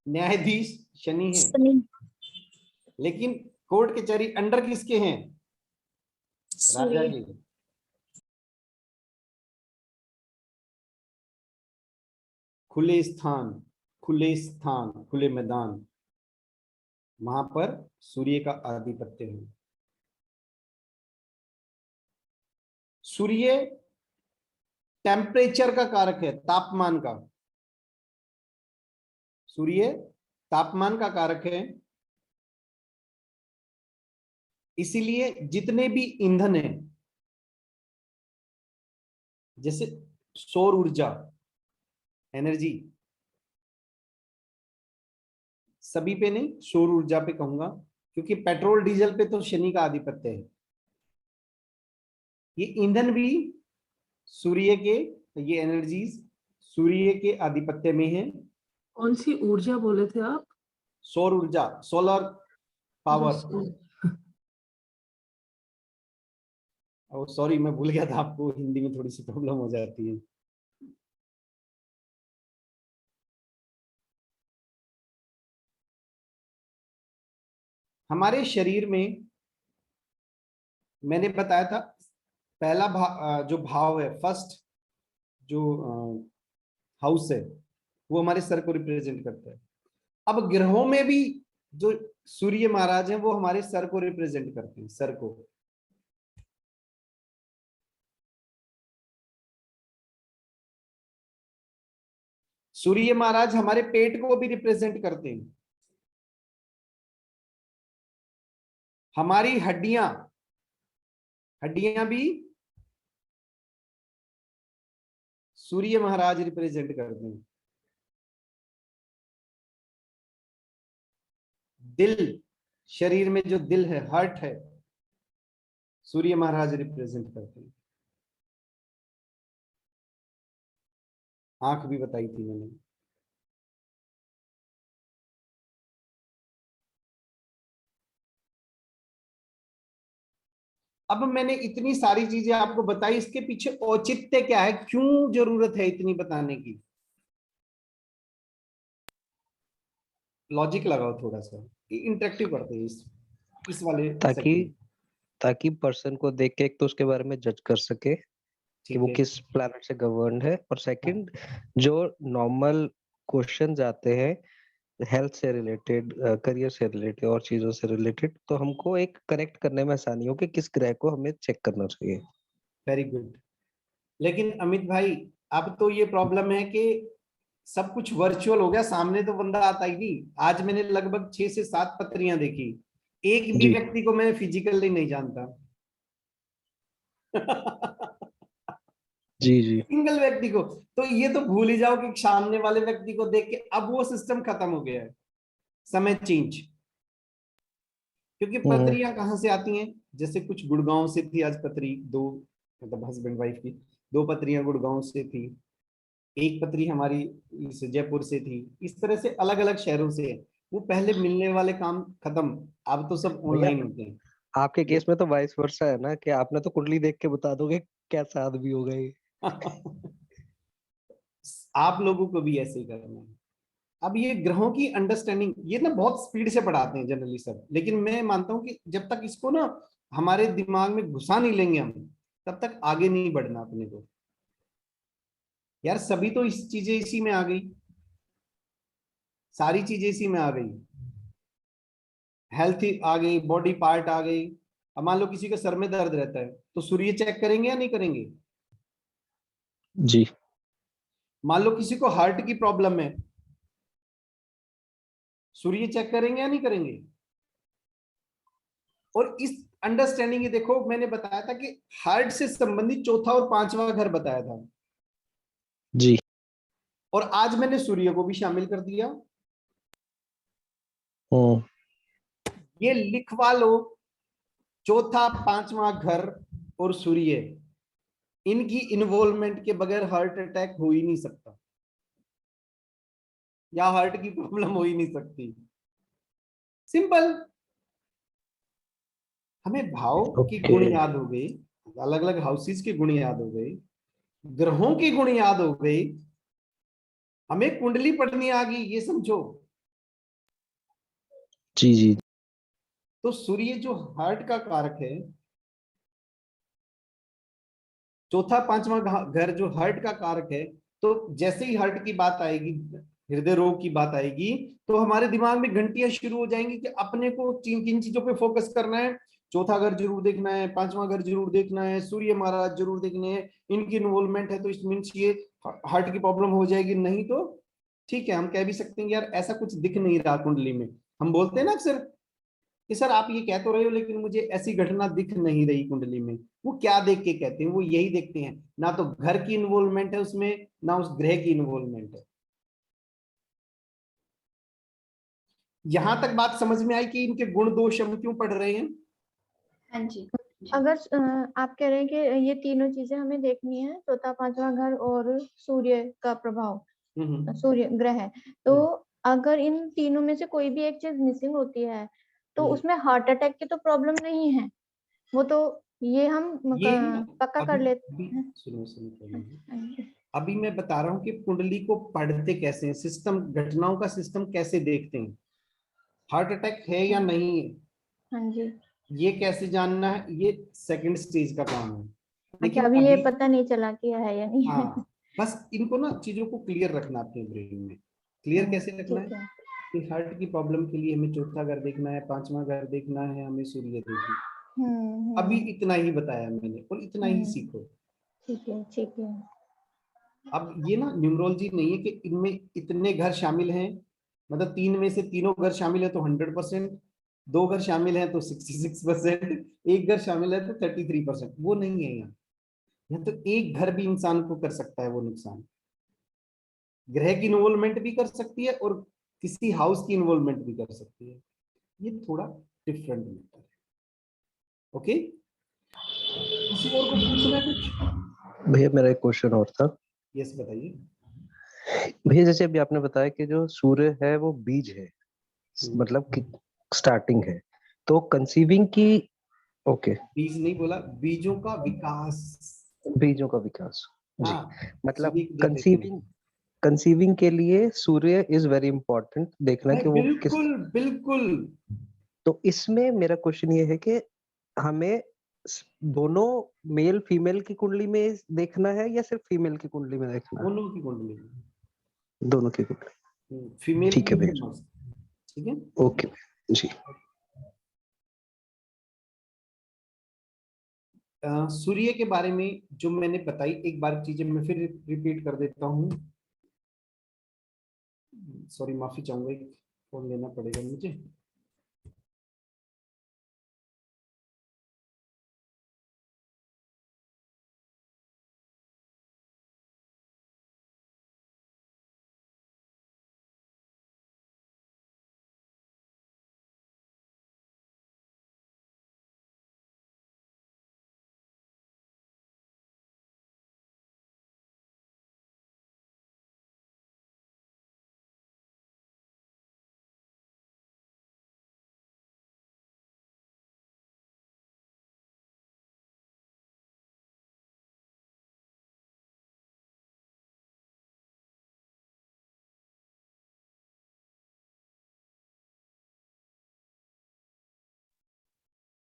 न्यायाधीश शनि है। लेकिन कोर्ट कचहरी अंडर किसके हैं? राजा के। खुले स्थान, खुले स्थान, खुले मैदान, वहां पर सूर्य का आधिपत्य है। सूर्य टेम्परेचर का कारक है, तापमान का। सूर्य तापमान का कारक है। इसीलिए जितने भी ईंधन हैं, जैसे सौर ऊर्जा, एनर्जी, सभी पे नहीं, सौर ऊर्जा पे कहूंगा, क्योंकि पेट्रोल डीजल पे तो शनि का आधिपत्य है। ये ईंधन भी सूर्य के, ये एनर्जीज सूर्य के आधिपत्य में है। कौन सी ऊर्जा बोले थे आप? सौर ऊर्जा, सोलर पावर। सॉरी, मैं भूल गया था, आपको हिंदी में थोड़ी सी प्रॉब्लम हो जाती है। हमारे शरीर में मैंने बताया था पहला जो भाव है, फर्स्ट जो हाउस है, वो हमारे सर को रिप्रेजेंट करता है। अब ग्रहों में भी जो सूर्य महाराज हैं वो हमारे सर को रिप्रेजेंट करते हैं, सर को। सूर्य महाराज हमारे पेट को भी रिप्रेजेंट करते हैं। हमारी हड्डियां, हड्डियां भी सूर्य महाराज रिप्रेजेंट करते हैं। दिल, शरीर में जो दिल है, हार्ट है, सूर्य महाराज रिप्रेजेंट करते हैं। आंख भी बताई थी मैंने। अब मैंने इतनी सारी चीजें आपको बताई, इसके पीछे औचित्य क्या है, क्यों जरूरत है इतनी बताने की? लॉजिक लगाओ थोड़ा सा, इंटरेक्टिव करते हैं इस वाले ताकि पर्सन को देख के एक तो उसके बारे में जज कर सके कि वो किस प्लैनेट से गवर्न्ड है, और सेकंड जो नॉर्मल क्वेश्चंस आते हैं हेल्थ से रिलेटेड, करियर से रिलेटेड और चीजों से रिलेटेड, तो हमको एक करेक्ट करने में आसानी हो कि किस ग्रह को हमें चेक करना चाहिए। Very good. लेकिन अमित भाई, अब तो ये प्रॉब्लम है कि सब कुछ वर्चुअल हो गया, सामने तो बंदा आता ही नहीं। आज मैंने लगभग 6 से 7 पत्रियां देखी, एक भी व्यक्ति को मैं फिजिकली नहीं जानता। जी जी। सिंगल व्यक्ति को। तो ये तो भूल ही जाओ कि सामने वाले व्यक्ति को देख के अब वो सिस्टम खत्म हो गया है, समय चेंज। क्योंकि हम्म। पत्रियां कहाँ से आती हैं? जैसे कुछ गुड़गांव से थी आज पत्री, दो, मतलब हस्बैंड वाइफ की दो पत्रियां गुड़गांव से थी, एक पत्री हमारी इस जयपुर से थी, इस तरह से अलग अलग शहरों से है। वो पहले मिलने वाले काम खत्म, अब तो सब भैया ऑनलाइन होते हैं। आपके केस में तो वाइस वर्सा है ना, कि आपने तो कुंडली देख के बता दोगे कैसा आदमी होगा ये। आप लोगों को भी ऐसे ही करना है। अब ये ग्रहों की अंडरस्टैंडिंग ये ना बहुत स्पीड से पढ़ाते हैं जनरली सब, लेकिन मैं मानता हूं कि जब तक इसको ना हमारे दिमाग में घुसा नहीं लेंगे हम, तब तक आगे नहीं बढ़ना अपने को। यार सभी तो इस चीजें इसी में आ गई, सारी चीजें इसी में आ गई। हेल्थ आ गई, बॉडी पार्ट आ गई। अब मान लो किसी के सर में दर्द रहता है तो सूर्य चेक करेंगे या नहीं करेंगे? जी। मान लो किसी को हार्ट की प्रॉब्लम है, सूर्य चेक करेंगे या नहीं करेंगे? और इस अंडरस्टैंडिंग ये देखो, मैंने बताया था कि हार्ट से संबंधित चौथा और पांचवा घर बताया था, जी। और आज मैंने सूर्य को भी शामिल कर दिया। हम्म। ये लिखवा लो, चौथा पांचवा घर और सूर्य, इनकी इन्वॉल्वमेंट के बगैर हार्ट अटैक हो ही नहीं सकता, या हार्ट की प्रॉब्लम हो ही नहीं सकती। सिंपल। हमें भाव के ओके। गुण याद हो गए, अलग अलग हाउसेस के गुण याद हो गए, ग्रहों के गुण याद हो गए, हमें कुंडली पढ़नी आ गई, ये समझो। जी जी। तो सूर्य जो हार्ट का कारक है, चौथा पांचवा घर जो हार्ट का कारक है, तो जैसे ही हार्ट की बात आएगी, हृदय रोग की बात आएगी, तो हमारे दिमाग में घंटियां शुरू हो जाएंगी कि अपने को किन किन चीजों पे फोकस करना है। चौथा घर जरूर देखना है, पांचवा घर जरूर देखना है, सूर्य महाराज जरूर देखने हैं, इनकी इन्वॉल्वमेंट है तो इस मीन्स ये हार्ट की प्रॉब्लम हो जाएगी। नहीं तो ठीक है, हम कह भी सकते हैं यार ऐसा कुछ दिख नहीं रहा कुंडली में। हम बोलते हैं ना अक्सर कि सर आप ये कह तो रहे हो लेकिन मुझे ऐसी घटना दिख नहीं रही कुंडली में। वो क्या देख के कहते हैं? वो यही देखते हैं, ना तो घर की इन्वॉल्वमेंट है उसमें, ना उस ग्रह की इन्वॉल्वमेंट है। यहां तक बात समझ में आई कि इनके गुण दोष हम क्यों पढ़ रहे हैं? हाँ जी। अगर आप कह रहे हैं कि ये तीनों चीजें हमें देखनी है, चौथा पांचवा घर और सूर्य का प्रभाव, सूर्य ग्रह है, तो अगर इन तीनों में से कोई भी एक चीज मिसिंग होती है तो उसमें हार्ट अटैक की तो प्रॉब्लम नहीं है, वो तो ये हम ये ना पक्का अभी कर लेते अभी हैं। सुनो सुनो पहले। हाँ जी। अभी मैं बता रहा हूँ कि कुंडली को पढ़ते कैसे हैं, सिस्टम घटनाओं का सिस्टम कैसे देखते हैं, हार्ट अटैक है या नहीं है, हाँ जी। ये कैसे जानना है, ये सेकंड स्टेज का काम है। अच्छा, लेकिन अभी ये अभी पता नहीं चला कि है या नहीं है। हाँ, बस इनको ना चीजों को क्लियर रखना अपने ब्रेन में। क्लियर कैसे रखना है? ठीक है। कि हार्ट की प्रॉब्लम के लिए हमें चौथा घर देखना है, पांचवा घर देखना है, हमें सूर्य देखना है। अभी हम्म। इतना ही बताया मैंने, और इतना ही हम्म। सीखो। ठीक है, ठीक है। अब ये ना न्यूमरोलॉजी नहीं है कि इनमें इतने घर शामिल हैं, मतलब तीन में से तीनों घर शामिल है तो 100%, दो घर शामिल है तो 66%, एक घर शामिल है तो 33%। वो नहीं है यहाँ। यहाँ तो एक घर भी इंसान को कर सकता है वो नुकसान। ग्रह की इन्वॉल्वमेंट भी कर सकती है और किसी हाउस की इन्वॉल्वमेंट भी कर सकती है। ये थोड़ा डिफरेंट मैटर है। ओके, किसी और को पूछना है कुछ? भैया मेरा एक क्वेश्चन और था। यस बताइए। भैया जैसे अभी आपने बताया कि जो सूर्य है वो बीज है, मतलब कि स्टार्टिंग है, तो कंसीविंग की। ओके। बीज नहीं बोला, बीजों का विकास। बीजों का विकास। जी। हाँ, मतलब सूर्य की जल देते हैं। कंसीविंग, कंसीविंग के लिए सूर्य इज वेरी इंपॉर्टेंट, देखना अरे कि वो किस। बिल्कुल बिल्कुल। तो इसमें मेरा क्वेश्चन ये है कि हमें दोनों मेल फीमेल की कुंडली में देखना है या सिर्फ फीमेल की कुंडली में देखना है? दोनों की कुंडली, दोनों की कुंडली। फीमेल ठीक की है भी भैया। मस्त। ठीक है। ओके जी। सूर्य के बारे में जो मैंने बताई, एक बार चीजें मैं फिर रिपीट कर देता हूँ। सॉरी, माफी चाहूंगा, एक फोन लेना पड़ेगा मुझे।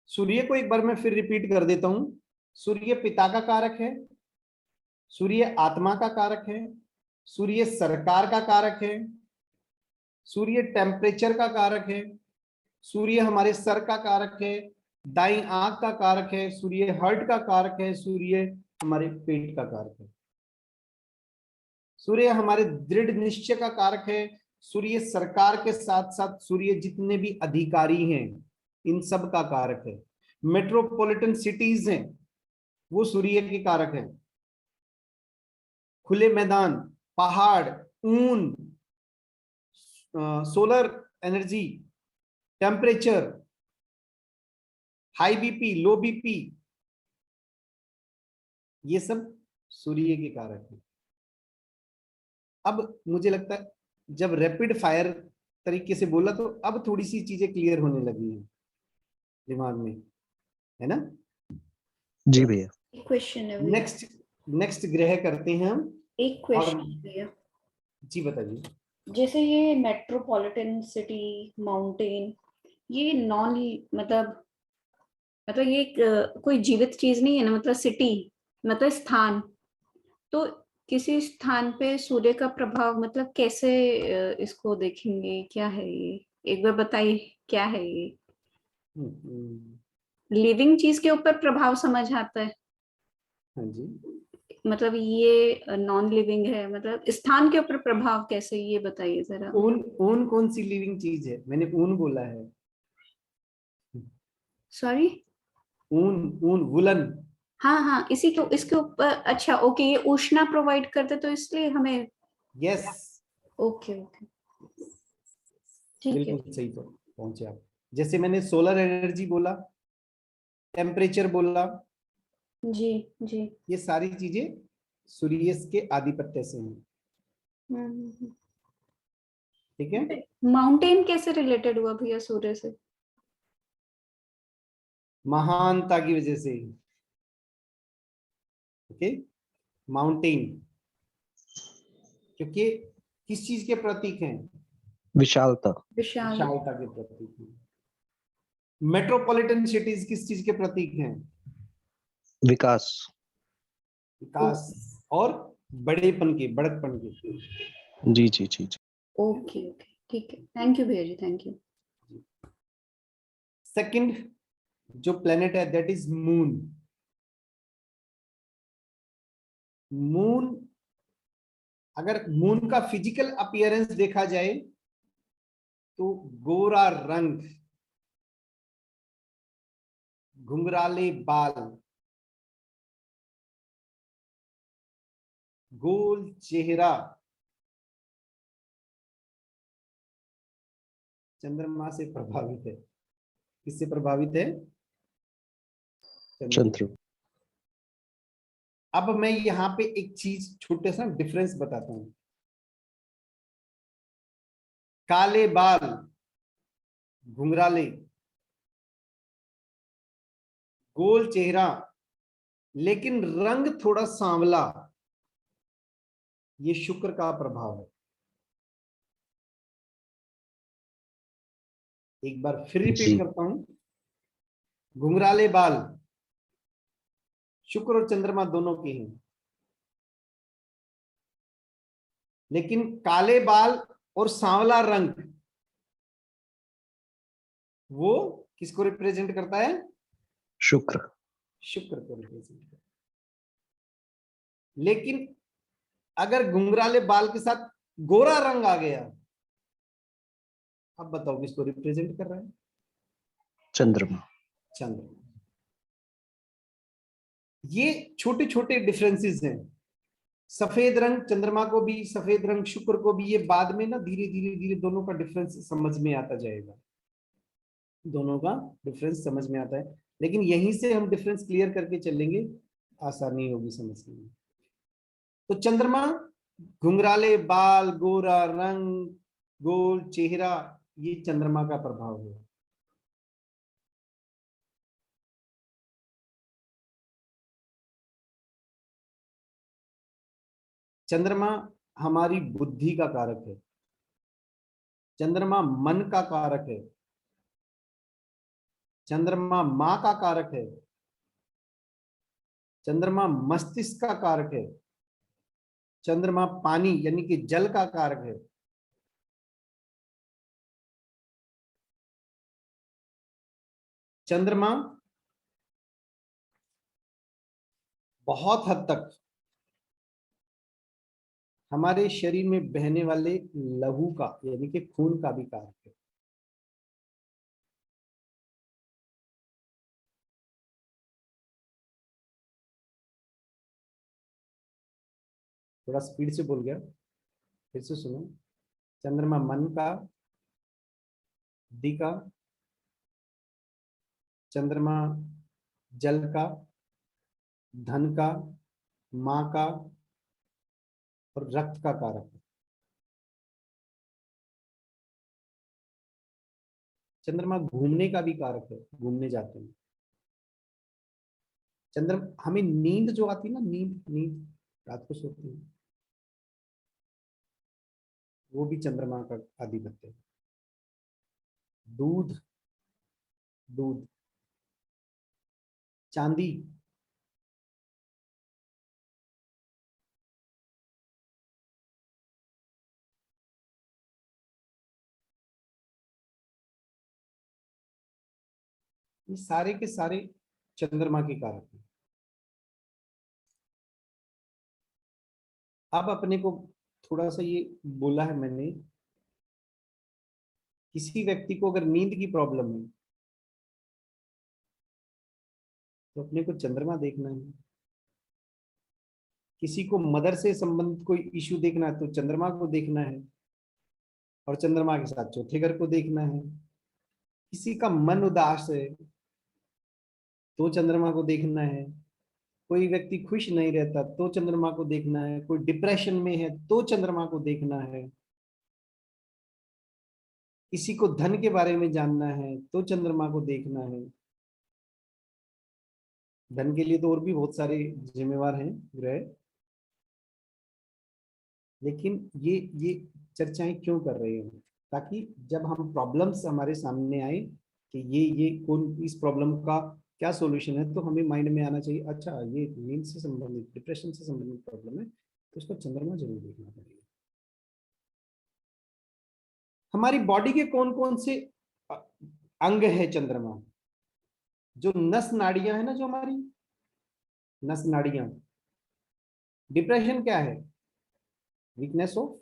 सूर्य को एक बार मैं फिर रिपीट कर देता हूं। सूर्य पिता का कारक है, सूर्य आत्मा का कारक है, सूर्य सरकार का कारक है, सूर्य टेम्परेचर का कारक है, सूर्य हमारे सर का कारक है, दाईं आंख का कारक है, सूर्य हार्ट का कारक है, सूर्य हमारे पेट का कारक है, सूर्य हमारे दृढ़ निश्चय का कारक है, सूर्य सरकार के साथ साथ सूर्य जितने भी अधिकारी हैं इन सब का कारक है। मेट्रोपॉलिटन सिटीज हैं वो सूर्य के कारक हैं। खुले मैदान, पहाड़, ऊन, solar energy, temperature, high BP, लो बीपी, ये सब सूर्य के कारक हैं। अब मुझे लगता है जब रैपिड फायर तरीके से बोला तो अब थोड़ी सी चीजें क्लियर होने लगी हैं दिमाग में, है ना? जी भैया। क्वेश्चन है भैया। नेक्स्ट ग्रह करते हैं हम। एक क्वेश्चन भैया, जी बताइए। जैसे ये मेट्रोपॉलिटन सिटी, माउंटेन, ये नॉन मतलब ये कोई जीवित चीज नहीं है ना, मतलब सिटी मतलब स्थान, तो किसी स्थान पे सूर्य का प्रभाव मतलब कैसे इसको देखेंगे, क्या है ये, एक बार बताइए क्या है ये? लिविंग चीज के ऊपर प्रभाव समझ आता है, हाँ जी। मतलब ये नॉन लिविंग है, मतलब स्थान के ऊपर प्रभाव कैसे, ये बताइए जरा। ऊन कौन सी लिविंग चीज है? मैंने ऊन बोला है। सॉरी? ऊन वुलन। हाँ हाँ, इसी के इसके ऊपर, अच्छा ओके, ये ऊष्मा प्रोवाइड करते तो इसलिए हमें। यस, ओके ओके, ठीक है। बिल्कुल सही पहुंचे आप। जैसे मैंने सोलर एनर्जी बोला, टेम्परेचर बोला, जी जी। ये सारी चीजें सूर्य के आधिपत्य से हैं। ठीक है। माउंटेन कैसे रिलेटेड हुआ भैया सूर्य से? महानता की वजह से। ओके, माउंटेन क्योंकि किस चीज के प्रतीक हैं? विशालता। विशालता के प्रतीक हैं। मेट्रोपॉलिटन सिटीज किस चीज के प्रतीक हैं? विकास। विकास और बड़ेपन के, बड़कपन के। जी जी जी जी। ओके ओके, ठीक है, थैंक यू भैया जी, थैंक यू। सेकंड जो प्लेनेट है दैट इज मून। मून, अगर मून का फिजिकल अपीयरेंस देखा जाए तो गोरा रंग, घुंघराले बाल, गोल चेहरा, चंद्रमा से प्रभावित है। किससे प्रभावित है? चंद्र। अब मैं यहाँ पे एक चीज छोटे सा डिफरेंस बताता हूं। काले बाल, घुंघराले, गोल चेहरा, लेकिन रंग थोड़ा सांवला, ये शुक्र का प्रभाव है। एक बार फिर रिपीट करता हूं। घुंघराले बाल शुक्र और चंद्रमा दोनों के हैं, लेकिन काले बाल और सांवला रंग वो किसको रिप्रेजेंट करता है? शुक्र। शुक्र को रिप्रेजेंट करता है। लेकिन अगर घुंघराले बाल के साथ गोरा रंग आ गया, अब बताओ किसको रिप्रेजेंट कर रहा है? चंद्रमा। चंद्रमा। ये छोटे छोटे डिफरेंसेस हैं। सफेद रंग चंद्रमा को भी, सफेद रंग शुक्र को भी, ये बाद में ना धीरे धीरे धीरे दोनों का डिफरेंस समझ में आता जाएगा। दोनों का डिफरेंस समझ में आता है, लेकिन यहीं से हम डिफरेंस क्लियर करके चलेंगे, आसानी होगी समझने में। तो चंद्रमा, घुंघराले बाल, गोरा रंग, गोल चेहरा, ये चंद्रमा का प्रभाव है। चंद्रमा हमारी बुद्धि का कारक है। चंद्रमा मन का कारक है। चंद्रमा माँ का कारक है। चंद्रमा मस्तिष्क का कारक है। चंद्रमा पानी यानी कि जल का कारक है। चंद्रमा बहुत हद तक हमारे शरीर में बहने वाले लहू का यानी कि खून का भी कारक है। थोड़ा स्पीड से बोल गया, फिर से सुनो। चंद्रमा मन का, बुद्धि का। चंद्रमा जल का, धन का, माँ का और रक्त का कारक है। चंद्रमा घूमने का भी कारक है, घूमने जाते हैं। चंद्रमा हमें नींद जो आती है ना, नींद नींद रात को सोते हैं, वो भी चंद्रमा का आधिपत्य है। दूध, दूध, चांदी, ये सारे के सारे चंद्रमा के कारक हैं। अब अपने को थोड़ा सा ये बोला है मैंने, किसी व्यक्ति को अगर नींद की प्रॉब्लम है तो अपने को चंद्रमा देखना है। किसी को मदर से संबंधित कोई इश्यू देखना है तो चंद्रमा को देखना है और चंद्रमा के साथ चौथे घर को देखना है। किसी का मन उदास है तो चंद्रमा को देखना है। कोई व्यक्ति खुश नहीं रहता तो चंद्रमा को देखना है। कोई डिप्रेशन में है तो चंद्रमा को देखना है। किसी को धन के बारे में जानना है तो चंद्रमा को देखना है। धन के लिए तो और भी बहुत सारे जिम्मेवार हैं ग्रह, लेकिन ये चर्चाएं क्यों कर रहे हैं, ताकि जब हम प्रॉब्लम्स हमारे सामने आए कि ये कौन इस प्रॉब्लम का क्या सॉल्यूशन है, तो हमें माइंड में आना चाहिए, अच्छा ये नींद से संबंधित, डिप्रेशन से संबंधित प्रॉब्लम है तो उसको चंद्रमा जरूर देखना पड़ेगा। हमारी बॉडी के कौन कौन से अंग है चंद्रमा? जो नस नाड़ियां है ना, जो हमारी नस नाड़ियां। डिप्रेशन क्या है? वीकनेस ऑफ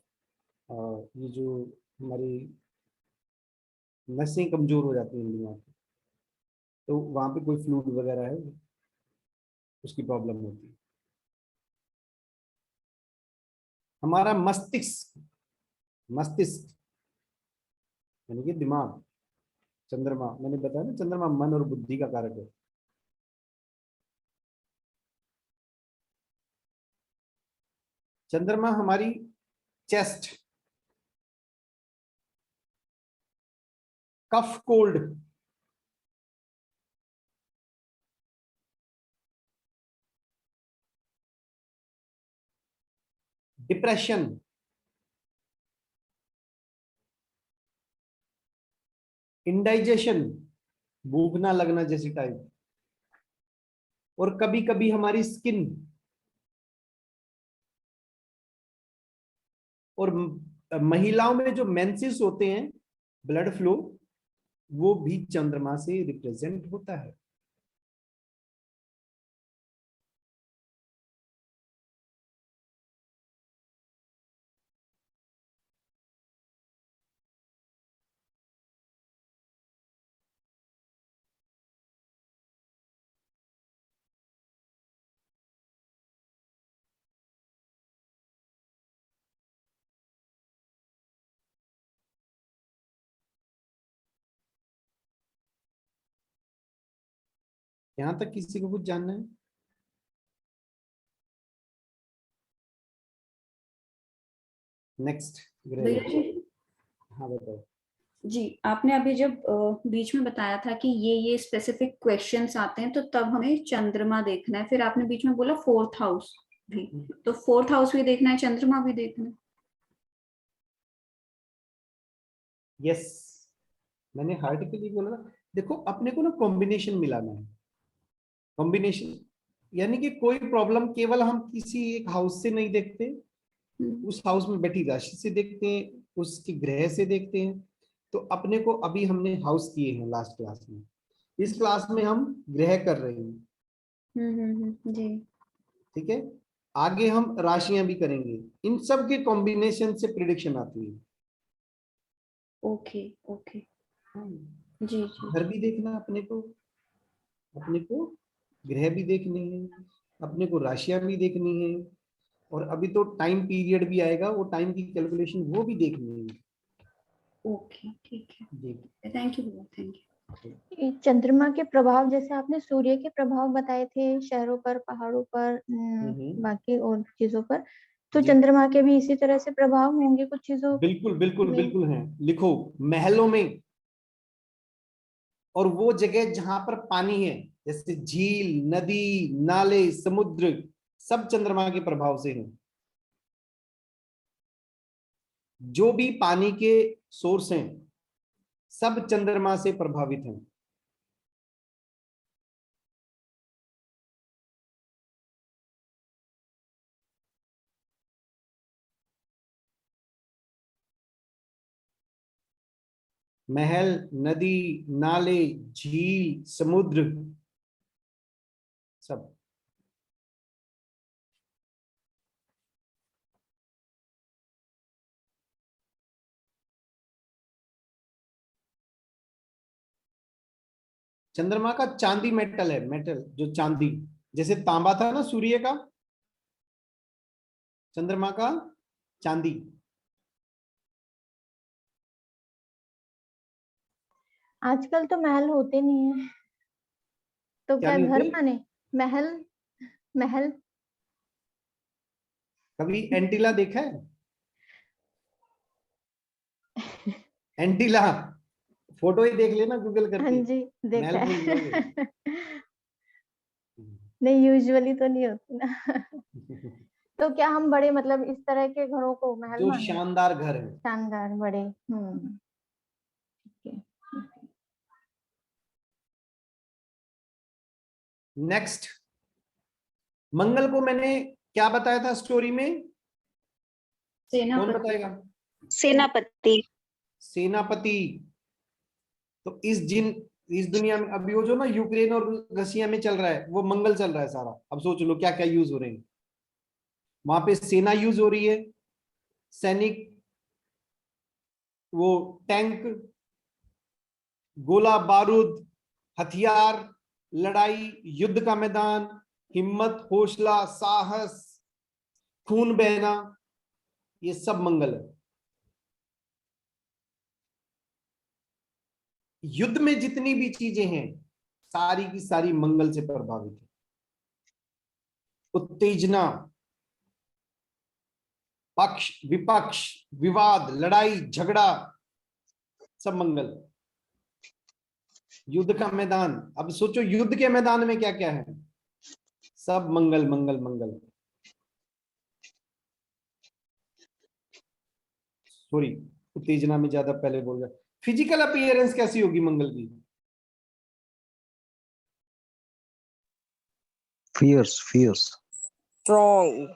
ये जो हमारी नसें कमजोर हो जाती हैं दिमाग की, तो वहां पे कोई फ्लूइड वगैरह है, उसकी प्रॉब्लम होती है। हमारा मस्तिष्क, मस्तिष्क यानी कि दिमाग, चंद्रमा, मैंने बताया ना चंद्रमा मन और बुद्धि का कारक है। चंद्रमा हमारी chest, cough cold, depression, indigestion, भूख ना लगना जैसी टाइप, और कभी कभी हमारी स्किन, और महिलाओं में जो मेंसेस होते हैं, ब्लड फ्लो, वो भी चंद्रमा से रिप्रेजेंट होता है। यहां तक किसी को कुछ जानना है? नेक्स्ट भैया जी, हाँ बताओ। जी आपने अभी जब बीच में बताया था कि ये स्पेसिफिक क्वेश्चंस आते हैं तो तब हमें चंद्रमा देखना है, फिर आपने बीच में बोला फोर्थ हाउस भी, तो फोर्थ हाउस भी देखना है, चंद्रमा भी देखना है? यस, मैंने हार्ट के लिए बोला ना, देखो अपने को ना कॉम्बिनेशन मिलाना है। कॉम्बिनेशन यानी कि कोई प्रॉब्लम केवल हम किसी एक हाउस से नहीं देखते, उस हाउस में बैठी राशि से देखते हैं, उसके ग्रह से देखते हैं। तो अपने को अभी हमने हाउस किए हैं लास्ट क्लास में, इस क्लास में हम ग्रह कर रहे हैं। जी। ठीक है, आगे हम राशियां भी करेंगे, इन सब के कॉम्बिनेशन से प्रिडिक्शन आती है। Okay okay. जी जी। घर भी देखना अपने को ग्रह भी देखने हैं, अपने को राशियां भी देखनी है, और अभी तो टाइम पीरियड भी आएगा, वो टाइम की कैलकुलेशन वो भी देखनी है। ओके ठीक है, जी थैंक यू थैंक यू। ये चंद्रमा के प्रभाव जैसे आपने सूर्य के प्रभाव बताए थे शहरों पर, पहाड़ों पर, बाकी और चीजों पर, तो जी। चंद्रमा के भी इसी तरह से प्रभाव होंगे कुछ चीजों बिल्कुल बिल्कुल में? बिल्कुल हैं। लिखो, महलों में और वो जगह जहां पर पानी है, जैसे झील, नदी, नाले, समुद्र, सब चंद्रमा के प्रभाव से हैं। जो भी पानी के सोर्स हैं सब चंद्रमा से प्रभावित हैं। महल, नदी, नाले, झील, समुद्र, सब। चंद्रमा का चांदी मेटल है, मेटल जो चांदी, जैसे तांबा था ना सूर्य का, चंद्रमा का चांदी। आजकल तो महल होते नहीं है, तो क्या क्या नहीं घर होते? माने महल? महल कभी एंटीला देखा है? एंटीला, फोटो ही देख लेना गूगल हाँ करके, जी, देखा महल भूल जाओगे। है। नहीं, यूजुअली तो नहीं होती ना। तो क्या हम बड़े मतलब इस तरह के घरों को महल जो माने? शानदार घर है। शानदार बड़े। ठीक है। नेक्स्ट, मंगल को मैंने क्या बताया था स्टोरी में? कौन सेनापति। बताएगा? सेनापति। सेनापति। तो इस दुनिया में अभी वो जो ना यूक्रेन और रशिया में चल रहा है, वो मंगल चल रहा है सारा। अब सोच लो क्या क्या यूज हो रहे हैं वहां पे। सेना यूज हो रही है, सैनिक, वो टैंक, गोला बारूद, हथियार, लड़ाई, युद्ध का मैदान, हिम्मत, हौसला, साहस, खून बहना, ये सब मंगल है। युद्ध में जितनी भी चीजें हैं सारी की सारी मंगल से प्रभावित है। उत्तेजना, पक्ष विपक्ष, विवाद, लड़ाई झगड़ा, सब मंगल। युद्ध का मैदान, अब सोचो युद्ध के मैदान में क्या क्या है, सब मंगल मंगल मंगल। सॉरी, उत्तेजना में ज्यादा पहले बोल गया। फिजिकल अपीयरेंस कैसी होगी मंगल की? Fierce fierce. Strong.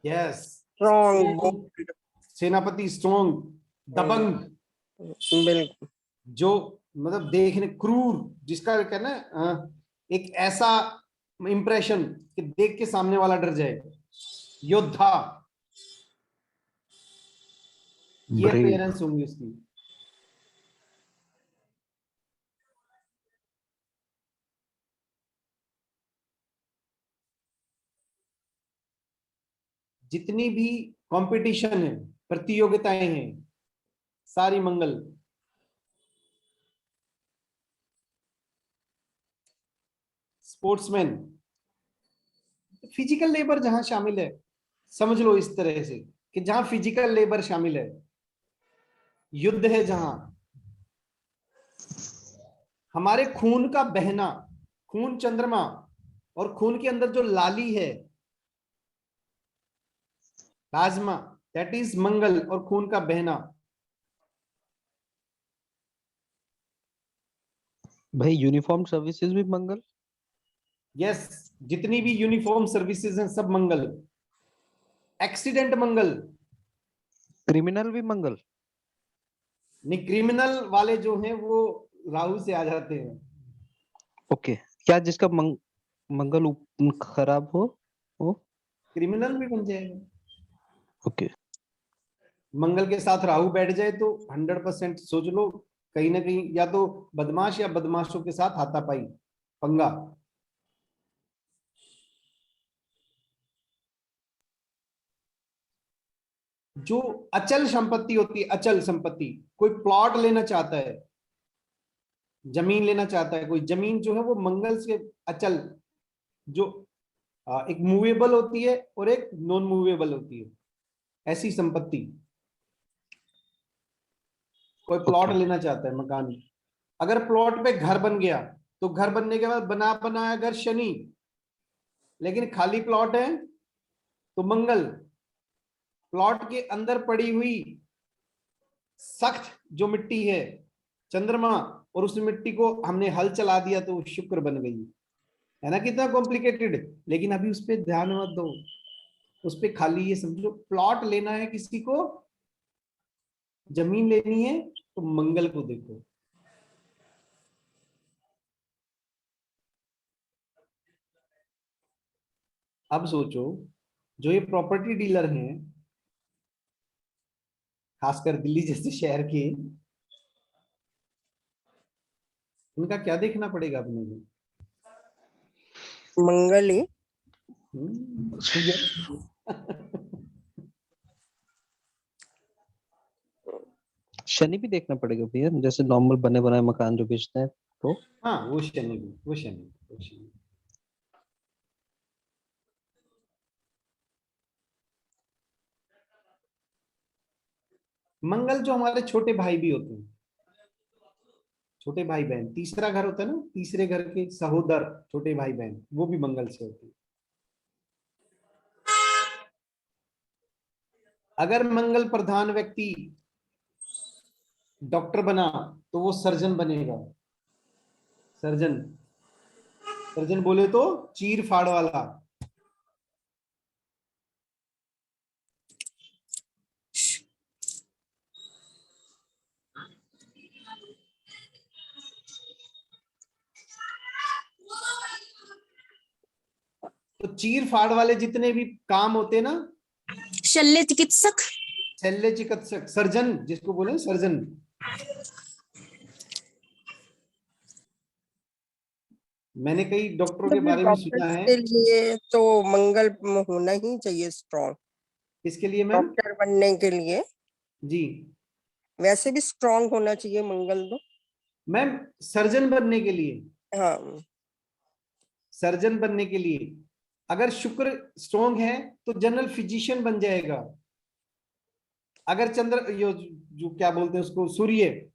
Yes, strong. सेनापति स्ट्रॉन्ग, दबंग, बिल्कुल। जो मतलब देखने क्रूर, जिसका कहना है एक ऐसा इंप्रेशन कि देख के सामने वाला डर जाए। योद्धा, ये ब्रेव। अपीयरेंस होंगी उसकी। जितनी भी कंपटीशन है, प्रतियोगिताएं हैं, सारी मंगल। स्पोर्ट्समैन, फिजिकल लेबर जहां शामिल है, समझ लो इस तरह से कि जहां फिजिकल लेबर शामिल है, युद्ध है जहां, हमारे खून का बहना, खून चंद्रमा, और खून के अंदर जो लाली है प्लाज्मा, दैट इज मंगल, और खून का बहना। भाई यूनिफॉर्म सर्विसेज भी मंगल? यस, जितनी भी यूनिफॉर्म सर्विसेज हैं सब मंगल। एक्सीडेंट मंगल। क्रिमिनल भी मंगल? नहीं, क्रिमिनल वाले जो हैं वो राहु से आ जाते हैं। ओके, क्या जिसका मंगल खराब हो वो क्रिमिनल भी बन जाएगा। ओके। मंगल के साथ राहु बैठ जाए तो 100% सोच लो, कहीं ना कहीं या तो बदमाश या बदमाशों के साथ हाथापाई, पंगा। जो अचल संपत्ति होती है, अचल संपत्ति, कोई प्लॉट लेना चाहता है, जमीन लेना चाहता है, कोई जमीन जो है वो मंगल से अचल, जो एक मूवेबल होती है और एक नॉन मूवेबल होती है, ऐसी संपत्ति। कोई प्लॉट Okay. लेना चाहता है, मकान, अगर प्लॉट पे घर बन गया तो घर बनने के बाद बना बनाया घर शनि, लेकिन खाली प्लॉट है तो मंगल। प्लॉट के अंदर पड़ी हुई सख्त जो मिट्टी है चंद्रमा, और उस मिट्टी को हमने हल चला दिया तो वो शुक्र बन गई। है ना कितना कॉम्प्लिकेटेड, लेकिन अभी उस पर ध्यान मत दो, उस पर खाली ये समझो प्लॉट लेना है किसी को, जमीन लेनी है तो मंगल को देखो। अब सोचो, जो ये प्रॉपर्टी डीलर हैं, खासकर दिल्ली जैसे शहर के, उनका क्या देखना पड़ेगा अपने को? मंगल ही। शनि भी देखना पड़ेगा भैया, जैसे नॉर्मल बने बनाए मकान जो बेचते हैं तो? हाँ, वो शनि भी, वो शनि। मंगल जो हमारे छोटे भाई भी होते हैं, छोटे भाई बहन, तीसरा घर होता है ना, तीसरे घर के सहोदर, छोटे भाई बहन, वो भी मंगल से होते हैं। अगर मंगल प्रधान व्यक्ति डॉक्टर बना तो वो सर्जन बनेगा। सर्जन, सर्जन बोले तो चीर फाड़ वाला। तो चीर फाड़ वाले जितने भी काम होते हैं ना, शल्य चिकित्सक। शल्य चिकित्सक, सर्जन जिसको बोले सर्जन। मैंने कई डॉक्टरों के बारे में सुना डॉक्टर्स है। के लिए तो मंगल होना ही चाहिए स्ट्रॉन्ग। किसके लिए मैम? डॉक्टर बनने के लिए जी वैसे भी स्ट्रॉन्ग होना चाहिए मंगल तो। मैम, सर्जन बनने के लिए, हाँ, सर्जन बनने के लिए अगर शुक्र स्ट्रॉन्ग है तो जनरल फिजिशियन बन जाएगा। अगर चंद्र जो क्या बोलते हैं उसको, सूर्य,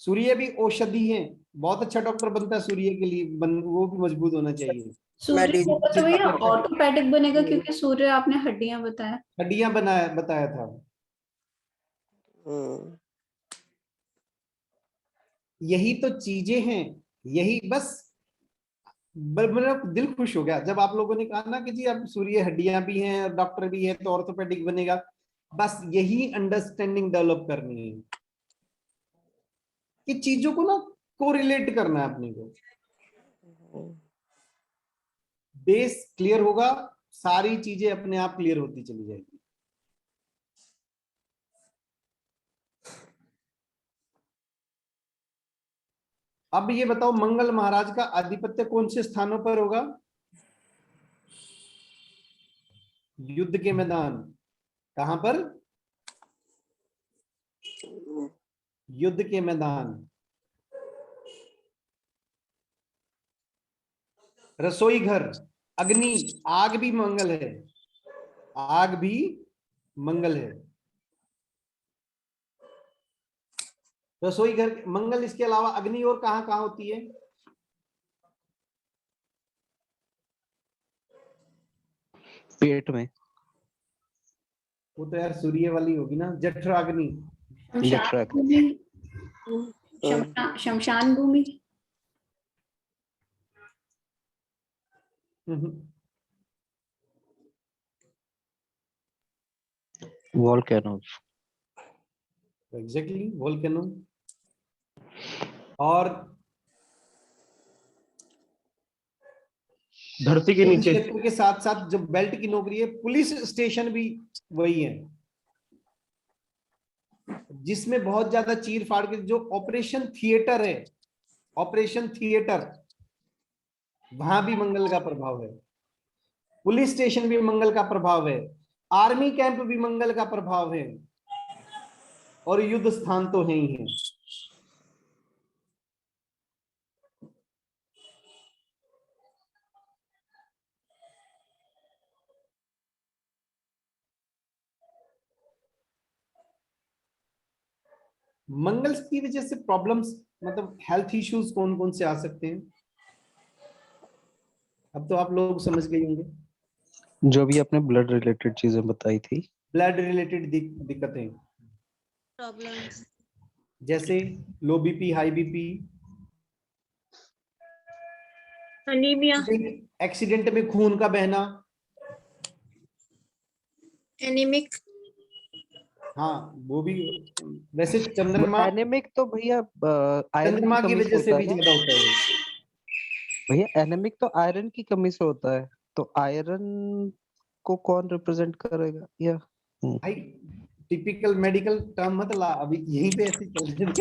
सूर्य भी औषधि है, बहुत अच्छा डॉक्टर बनता है सूर्य के लिए, वो भी मजबूत होना चाहिए। सूर्य होगा तो भैया ऑर्थोपेडिक बनेगा, क्योंकि सूर्य आपने हड्डियां बताया। हड्डियां बताया था। यही तो चीजें हैं, यही बस मेरा दिल खुश हो गया जब आप लोगों ने कहा ना कि जी अब सूर्य हड्डियां भी हैं और डॉक्टर भी है तो ऑर्थोपेडिक बनेगा। बस यही अंडरस्टैंडिंग डेवलप करनी है कि चीजों को ना कोरिलेट करना है अपने को। बेस क्लियर होगा, सारी चीजें अपने आप क्लियर होती चली जाएगी। अब ये बताओ, मंगल महाराज का आधिपत्य कौन से स्थानों पर होगा? युद्ध के मैदान। कहां पर? युद्ध के मैदान। रसोई घर, अग्नि, आग भी मंगल है, आग भी मंगल है। रसोई घर मंगल, इसके अलावा अग्नि और कहां कहां होती है? पेट में। वो तो यार सूर्य वाली होगी ना, जठराग्नि। शमशान भूमि, शमशान भूमि। volcanoes. Exactly, volcano. और धरती के युद्ध नीचे। क्षेत्र के साथ साथ जो बेल्ट की नौकरी है, पुलिस स्टेशन भी वही है, जिसमें बहुत ज्यादा चीर फाड़ के जो ऑपरेशन थिएटर है, ऑपरेशन थिएटर, वहां भी मंगल का प्रभाव है, पुलिस स्टेशन भी मंगल का प्रभाव है, आर्मी कैंप भी मंगल का प्रभाव है, और युद्ध स्थान तो है ही है। मंगल की वजह से प्रॉब्लम्स, मतलब हेल्थ इश्यूज कौन कौन से आ सकते हैं, अब तो आप लोग समझ गए होंगे। जो भी आपने ब्लड रिलेटेड चीजें बताई थी, ब्लड रिलेटेड दिक्कतें, प्रॉब्लम्स, जैसे लो BP, high BP, anaemia, accident में खून का बहना, एनीमिक, हाँ वो भी। वैसे चंद्रमा, एनेमिक तो भैया आयरन चंद्रमा की की कमी से वजह से होता भी है ना ज्यादा होता है। भैया, एनेमिक तो आयरन की कमी से होता है, तो आयरन को कौन रिप्रेजेंट करेगा या भाई टिपिकल मेडिकल टर्म मत ला, अभी यहीं पे ऐसे चल रहे हैं।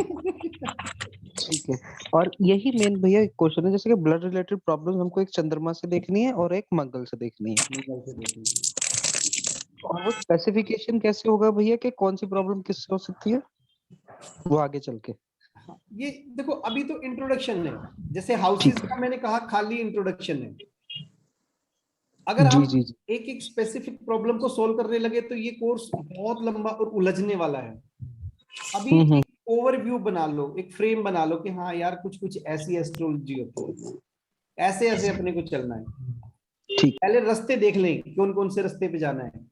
ठीक है। और यही मेन भैया क्वेश्चन है, जैसे कि ब्लड रिलेटेड प्रॉब्लम हमको एक चंद्रमा से देखनी है और एक मंगल से देखनी है, मंगल से देखेंगे। और वो स्पेसिफिकेशन कैसे होगा भैया कि कौन सी प्रॉब्लम किससे हो सकती है, वो आगे चल के। हाँ, ये देखो अभी तो इंट्रोडक्शन है, जैसे हाउसेस ठीक है। का मैंने कहा खाली इंट्रोडक्शन है। अगर जी हम जी जी। एक एक स्पेसिफिक प्रॉब्लम को सोल्व करने लगे तो ये कोर्स बहुत लंबा और उलझने वाला है। अभी हम्म। एक ओवरव्यू बना लो, एक फ्रेम बना लो कि हाँ यार कुछ कुछ ऐसी एस्ट्रोलॉजी होती है, ऐसे ऐसे अपने को चलना है। ठीक। पहले रास्ते देख लें कौन कौन से रास्ते पे जाना है,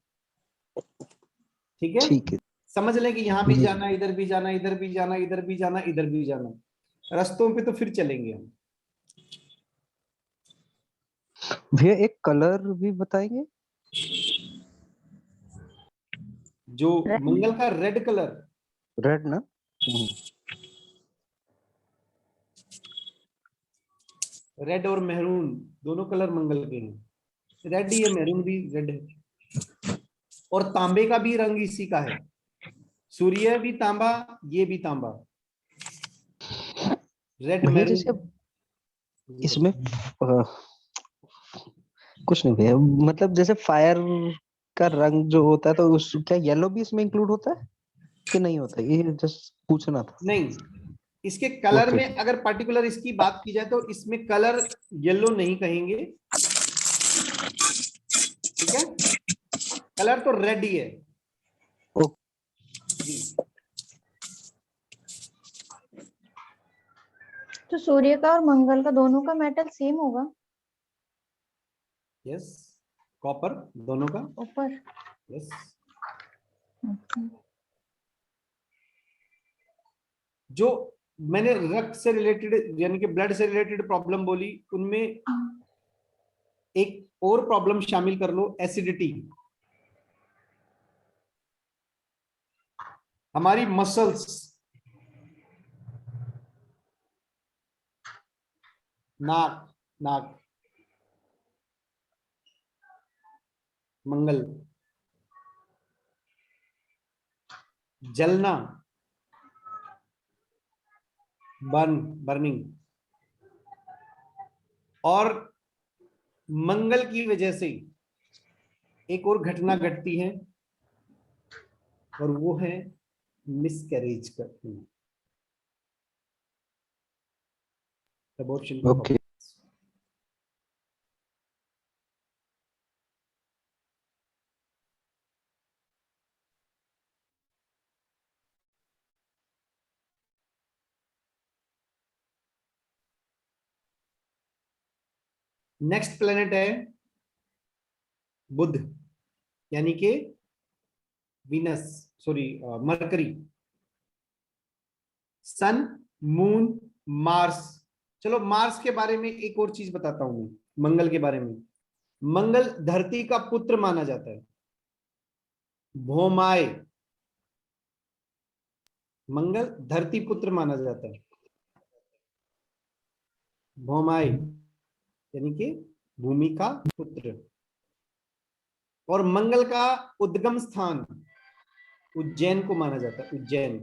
ठीक है। ठीक है समझ लें कि यहाँ भी जी। जाना, इधर भी जाना, इधर भी जाना, इधर भी जाना, इधर भी जाना, रास्तों पे तो फिर चलेंगे हम। भैया एक कलर भी बताएंगे? जो मंगल का रेड कलर, रेड ना? रेड और मैरून दोनों कलर मंगल के हैं, रेड ही है, मैरून भी रेड है, और तांबे का भी रंग इसी का है, सूर्य भी तांबा, ये भी तांबा, रेड भैया मैरून। जैसे अब इसमें कुछ नहीं भैया, मतलब जैसे फायर का रंग जो होता है, तो उस क्या येलो भी इसमें इंक्लूड होता है कि नहीं होता है? ये जस्ट पूछना था। नहीं, इसके कलर ओके। में अगर पर्टिकुलर इसकी बात की जाए तो इसमें कलर येलो नहीं कहेंगे, ठीक है, कलर तो रेड ही है जी। तो सूर्य का और मंगल का दोनों का मेटल सेम होगा यस, कॉपर दोनों का, ऊपर? यस। जो मैंने रक्त से रिलेटेड यानी कि ब्लड से रिलेटेड प्रॉब्लम बोली, उनमें एक और प्रॉब्लम शामिल कर लो, एसिडिटी। हमारी मसल्स, नाक, नाक मंगल, जलना, बर्निंग, और मंगल की वजह से एक और घटना घटती है और वो है मिसकैरेज करती है, अबॉर्शन का ओके। नेक्स्ट प्लेनेट है बुध, यानी कि वीनस, सॉरी मरकरी, सन, मून, मार्स। चलो मार्स के बारे में एक और चीज बताता हूं मैं, मंगल के बारे में। मंगल धरती का पुत्र माना जाता है। भौमाय, मंगल धरती पुत्र माना जाता है। भौमाय यानी कि भूमि का पुत्र। और मंगल का उद्गम स्थान उज्जैन को माना जाता है। उज्जैन,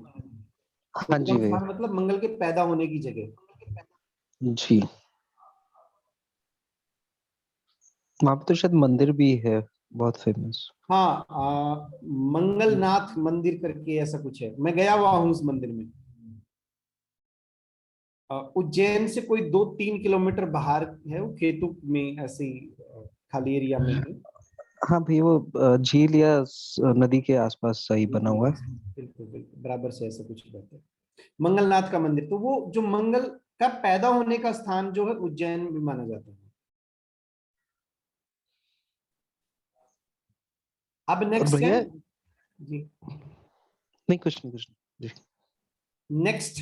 हाँ जी उद्गम भैया। स्थान मतलब मंगल के पैदा होने की जगह। जी, वहां पे तो शायद मंदिर भी है बहुत फेमस। हाँ, मंगलनाथ मंदिर करके ऐसा कुछ है, मैं गया हुआ हूँ उस मंदिर में। उज्जैन से कोई 2-3 किलोमीटर बाहर है वो, खेतु में ऐसे ही, खाली एरिया में है। हाँ भैया, वो झील या नदी के आसपास सही बना हुआ है। बिल्कुल बिल्कुल बराबर से ऐसा कुछ बात है। मंगलनाथ का मंदिर, तो वो जो मंगल का पैदा होने का स्थान जो है उज्जैन में माना जाता है। अब और नेक्स्ट है भैया, जी, नहीं कुछ नहीं, कुछ नहीं जी। नेक्स्ट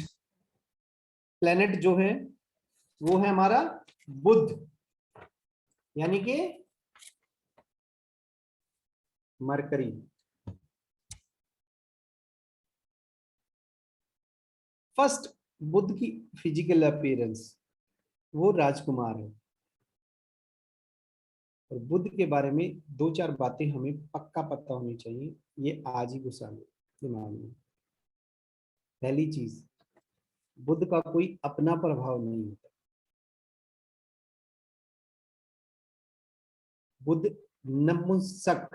प्लेनेट जो है वो है हमारा बुध, यानी कि मरकरी। फर्स्ट, बुध की फिजिकल अपीयरेंस, वो राजकुमार है। और बुध के बारे में 2-4 बातें हमें पक्का पता होनी चाहिए, ये आज ही घुसा लो दिमाग में। पहली चीज, बुध का कोई अपना प्रभाव नहीं होता। बुध नपुंसक,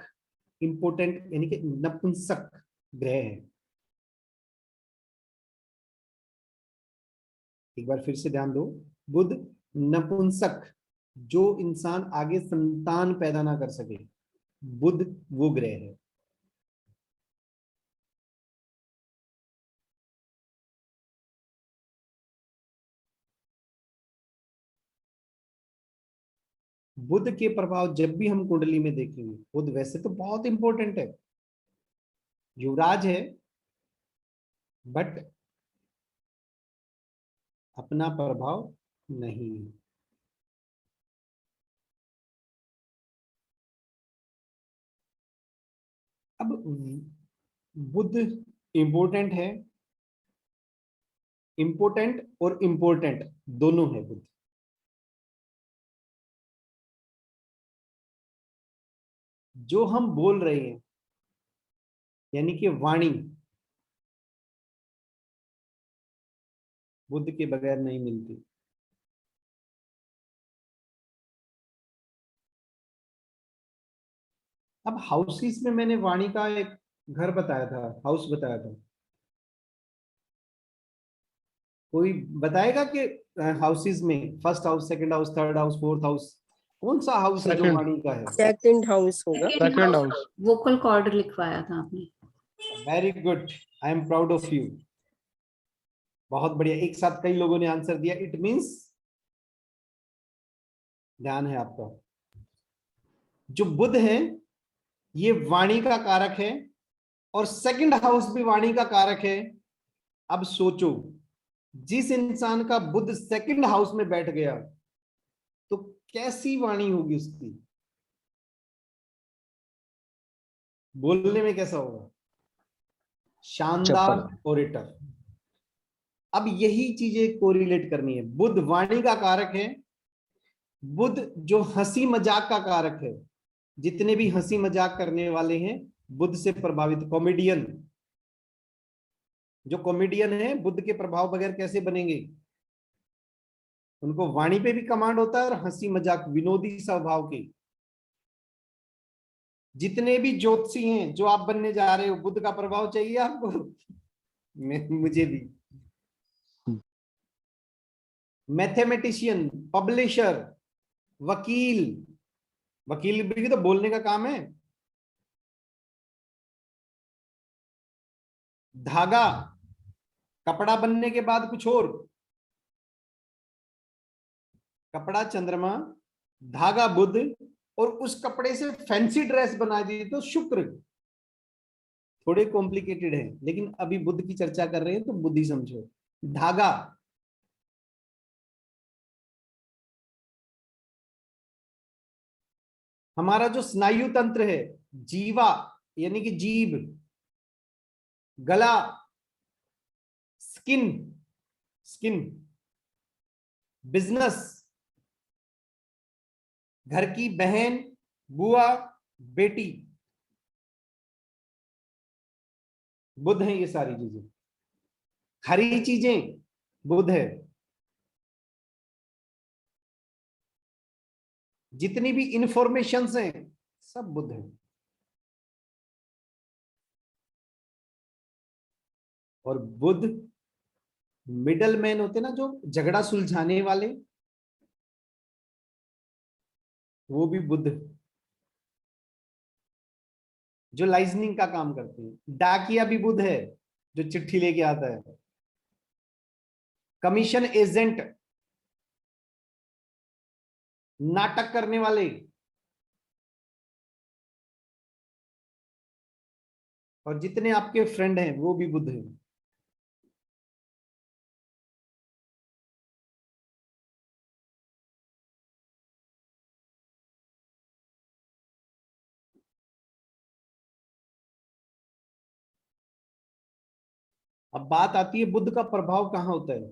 इंपोर्टेंट यानी कि नपुंसक ग्रह है। एक बार फिर से ध्यान दो, बुध नपुंसक, जो इंसान आगे संतान पैदा ना कर सके, बुध वो ग्रह है। बुध के प्रभाव जब भी हम कुंडली में देखेंगे, बुध वैसे तो बहुत इंपॉर्टेंट है, युवराज है, बट अपना प्रभाव नहीं है। अब बुध इंपॉर्टेंट है, इंपॉर्टेंट और इंपॉर्टेंट दोनों है बुध। जो हम बोल रहे हैं यानी कि वाणी, बुध के बगैर नहीं मिलती। अब हाउसेस में मैंने वाणी का एक घर बताया था, हाउस बताया था, कोई बताएगा कि हाउसेस में first house, second house, third house, fourth house, कौन सा हाउस है जो सेकंड, वाणी का है? सेकंड हाउस होगा। Second house. वोकल कॉर्ड लिखवाया था आपने। Very good, I am proud of you. बहुत बढ़िया, एक साथ कई लोगों ने आंसर दिया, इट मींस ध्यान है आपका। जो बुध है ये वाणी का कारक है, और सेकंड हाउस भी वाणी का कारक है। अब सोचो, जिस इंसान का बुध सेकंड हाउस में बैठ गया तो कैसी वाणी होगी उसकी, बोलने में कैसा होगा? शानदार चप्पल। ओरेटर। अब यही चीजें कोरिलेट करनी है। बुध वाणी का कारक है, बुध जो हंसी मजाक का कारक है, जितने भी हंसी मजाक करने वाले हैं बुध से प्रभावित, कॉमेडियन, जो कॉमेडियन है बुध के प्रभाव बगैर कैसे बनेंगे? उनको वाणी पे भी कमांड होता है और हंसी मजाक विनोदी स्वभाव के। जितने भी ज्योतिषी हैं जो आप बनने जा रहे हो, बुध का प्रभाव चाहिए आपको? मुझे भी। मैथमेटिशियन, पब्लिशर, वकील, वकील भी तो बोलने का काम है। धागा, कपड़ा बनने के बाद कुछ और, कपड़ा चंद्रमा, धागा बुध, और उस कपड़े से फैंसी ड्रेस बना दी तो शुक्र। थोड़े कॉम्प्लिकेटेड है, लेकिन अभी बुध की चर्चा कर रहे हैं तो बुद्धि समझो। धागा, हमारा जो स्नायु तंत्र है, जीवा यानी कि जीभ, गला, स्किन, स्किन, बिजनेस, घर की बहन, बुआ, बेटी, बुध है ये सारी चीजें। हरी चीजें बुध है। जितनी भी इंफॉर्मेशंस हैं सब बुध है। और बुध मिडल मैन होते ना, जो झगड़ा सुलझाने वाले, वो भी बुध। जो लाइजनिंग का काम करते हैं, डाकिया भी बुध है, जो चिट्ठी लेके आता है। कमीशन एजेंट, नाटक करने वाले, और जितने आपके फ्रेंड हैं वो भी बुध हैं। अब बात आती है बुध का प्रभाव कहाँ होता है।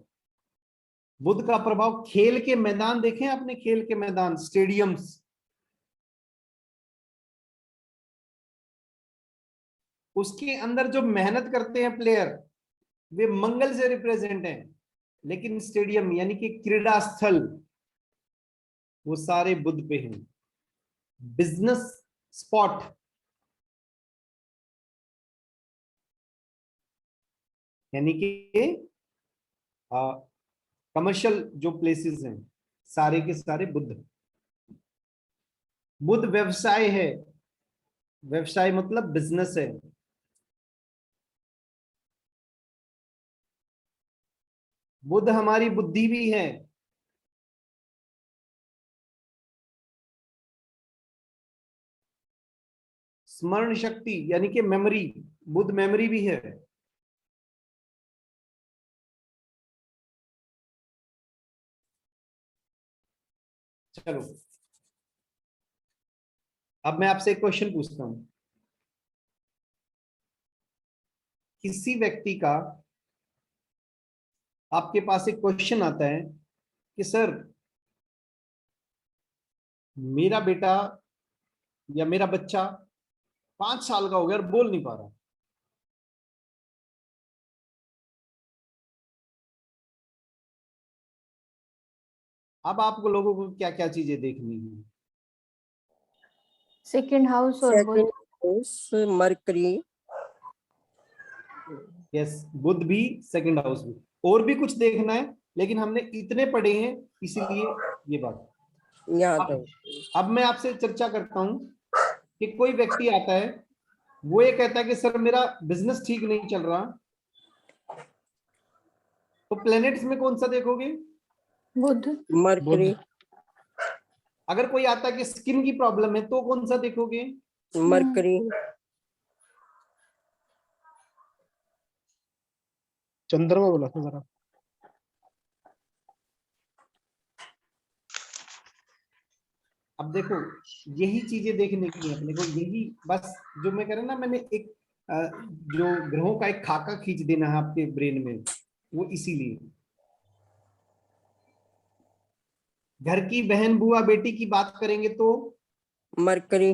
बुध का प्रभाव, खेल के मैदान देखें आपने, खेल के मैदान, स्टेडियम्स, उसके अंदर जो मेहनत करते हैं प्लेयर, वे मंगल से रिप्रेजेंट हैं। लेकिन स्टेडियम यानी कि क्रीड़ा स्थल, वो सारे बुध पे हैं। बिजनेस स्पॉट, यानी कि कमर्शियल जो प्लेसेस हैं, सारे के सारे बुध। बुध व्यवसाय है, व्यवसाय मतलब बिजनेस है। बुध हमारी बुद्धि भी है। स्मरण शक्ति यानी कि मेमोरी, बुध मेमोरी भी है। चलो अब मैं आपसे एक क्वेश्चन पूछता हूं। किसी व्यक्ति का आपके पास एक क्वेश्चन आता है कि सर मेरा बेटा या मेरा बच्चा 5 साल का हो गया और बोल नहीं पा रहा। अब आपको लोगों को क्या क्या चीजें देखनी है? सेकंड हाउस और बुध। सेकंड हाउस, मरकरी, यस, बुध भी, सेकंड हाउस भी, और भी कुछ देखना है, लेकिन हमने इतने पढ़े हैं इसीलिए ये बात। यहाँ अब, तक। अब मैं आपसे चर्चा करता हूं कि कोई व्यक्ति आता है, वो ये कहता है कि सर मेरा बिजनेस ठीक नहीं चल रहा, तो प्लैनेट्स में कौन सा देखोगे? बुध। मरकरी, अगर कोई आता है कि स्किन की प्रॉब्लम है, तो कौन सा देखोगे? मरकरी, चंद्रमा बोला था जरा। अब देखो, यही चीजें देखने की है अपने को, यही बस जो मैं कह रहा ना, मैंने एक जो ग्रहों का एक खाका खींच देना है आपके ब्रेन में, वो इसीलिए। घर की बहन, बुआ, बेटी की बात करेंगे तो मरकरी,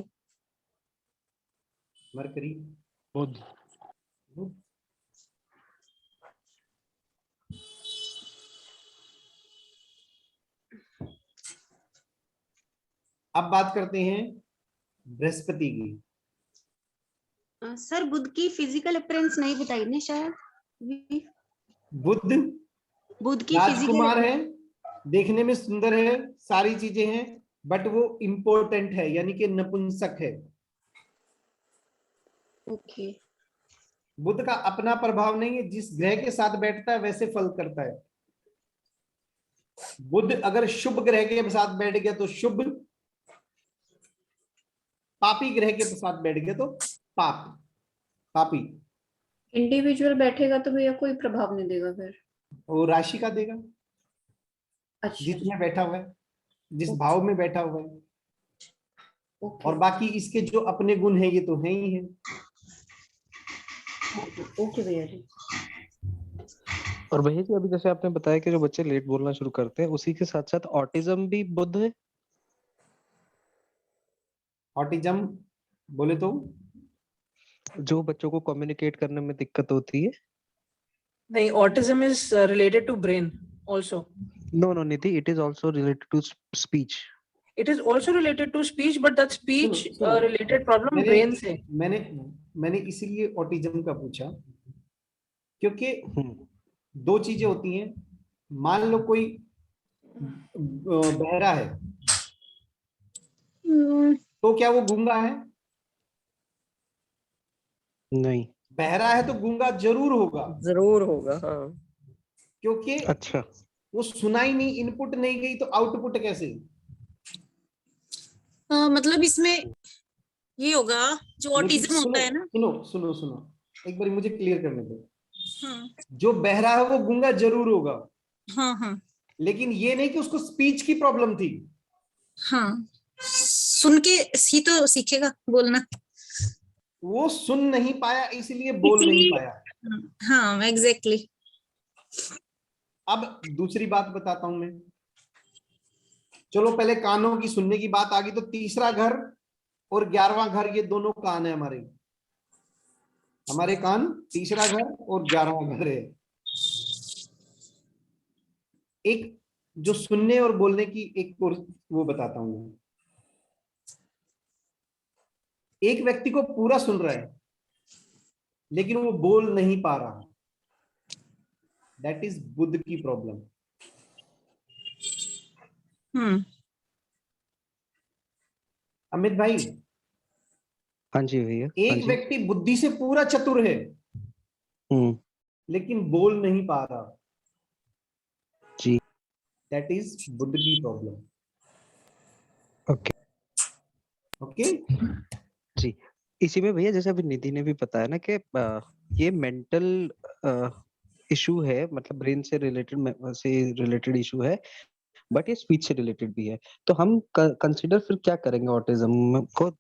मरकरी, बुध, अब बात करते हैं बृहस्पति की। सर बुध की फिजिकल अपीयरेंस नहीं बताई ना शायद। बुध बुध की राजकुमार फिजिकल। है, देखने में सुंदर है, सारी चीजें हैं, बट वो इंपॉर्टेंट है यानी कि नपुंसक है। ओके। बुध का अपना प्रभाव नहीं है, जिस ग्रह के साथ बैठता है वैसे फल करता है। बुध अगर शुभ ग्रह के साथ बैठ गया तो शुभ, पापी ग्रह के साथ बैठ गया तो पाप, पापी। इंडिविजुअल बैठेगा तो भैया कोई प्रभाव नहीं देगा फिर। वो राशि का देगा, अच्छा। जिसमें बैठा हुआ है, जिस भाव में बैठा हुआ है। ओके और बाकी इसके जो अपने गुण हैं ये तो हैं ही हैं। ओके भैया जी। और भैया जी अभी जैसे आपने बताया कि जो बच्चे लेट बोलना शुरू करते हैं उसी के साथ साथ ऑटिज्म भी बुद्ध है। ऑटिज्म बोले तो जो बच्चों को कम्युनिकेट करने में दिक्कत होती है। नहीं, autism is related to brain also. No no Nidhi, it is also related to speech. It is also related to speech, but that speech सुनो, related problem मैंने brain से। मैंने मैंने इसीलिए ऑटिज्म का पूछा क्योंकि दो चीजें होती हैं। मान लो कोई बहरा है तो क्या वो गूंगा है? नहीं। बहरा है तो गूंगा जरूर होगा, जरूर होगा, हाँ। क्योंकि अच्छा। वो सुनाई नहीं, इनपुट नहीं गई तो आउटपुट कैसे? मतलब इसमें ये होगा जो लेकिन ऑटिज्म सुनो होता है ना। सुनो सुनो सुनो, एक बार मुझे क्लियर करने दो। हाँ जो बहरा है वो गूंगा जरूर होगा, हाँ हाँ लेकिन ये नहीं कि उसको स्पीच की प्रॉब्लम थी। हाँ, सुन के ही तो सीखेगा बोलना। वो सुन नहीं पाया इसलिए बोल नहीं इसलिए पाया। हाँ एग्जैक्टली। अब दूसरी बात बताता हूं मैं। चलो पहले कानों की सुनने की बात आ गई, तो तीसरा घर और 11वां घर ये दोनों कान है हमारे। हमारे कान तीसरा घर और 11वां घर है। एक जो सुनने और बोलने की एक वो बताता हूं मैं। एक व्यक्ति को पूरा सुन रहा है लेकिन वो बोल नहीं पा रहा, दैट इज बुद्ध की प्रॉब्लम। अमित भाई, हाँ जी भैया। हाँ एक जी। व्यक्ति बुद्धि से पूरा चतुर है लेकिन बोल नहीं पा रहा, जी। दैट इज बुद्ध की प्रॉब्लम। ओके। ओके जी। इसी में भैया जैसे अभी निधि ने भी बताया ना कि ये मेंटल इशू है, मतलब ब्रेन से रिलेटेड इशू है, बट ये स्पीच से रिलेटेड भी है। तो हम कंसीडर फिर क्या करेंगे ऑटिज्म को?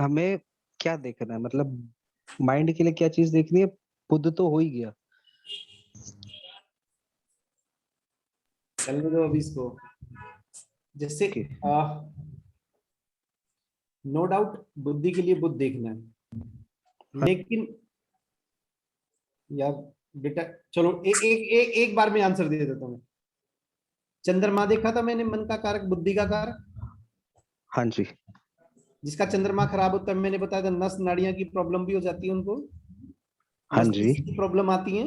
हमें क्या देखना है, मतलब माइंड के लिए क्या चीज देखनी है? बुद्ध तो हो ही गया। चलने दो अभी इसको। जैसे नो डाउट बुद्धि के लिए बुद्ध देखना है, लेकिन यार बेटा चलो एक बार में आंसर दे देता हूँ। चंद्रमा देखा था मैंने, मन का कारक बुद्धि का कारक। हाँ जी। जिसका चंद्रमा खराब होता है, मैंने बताया था नस नाड़ियां की प्रॉब्लम भी हो जाती है उनको, हाँ जी। मस्तिष्क की प्रॉब्लम आती है,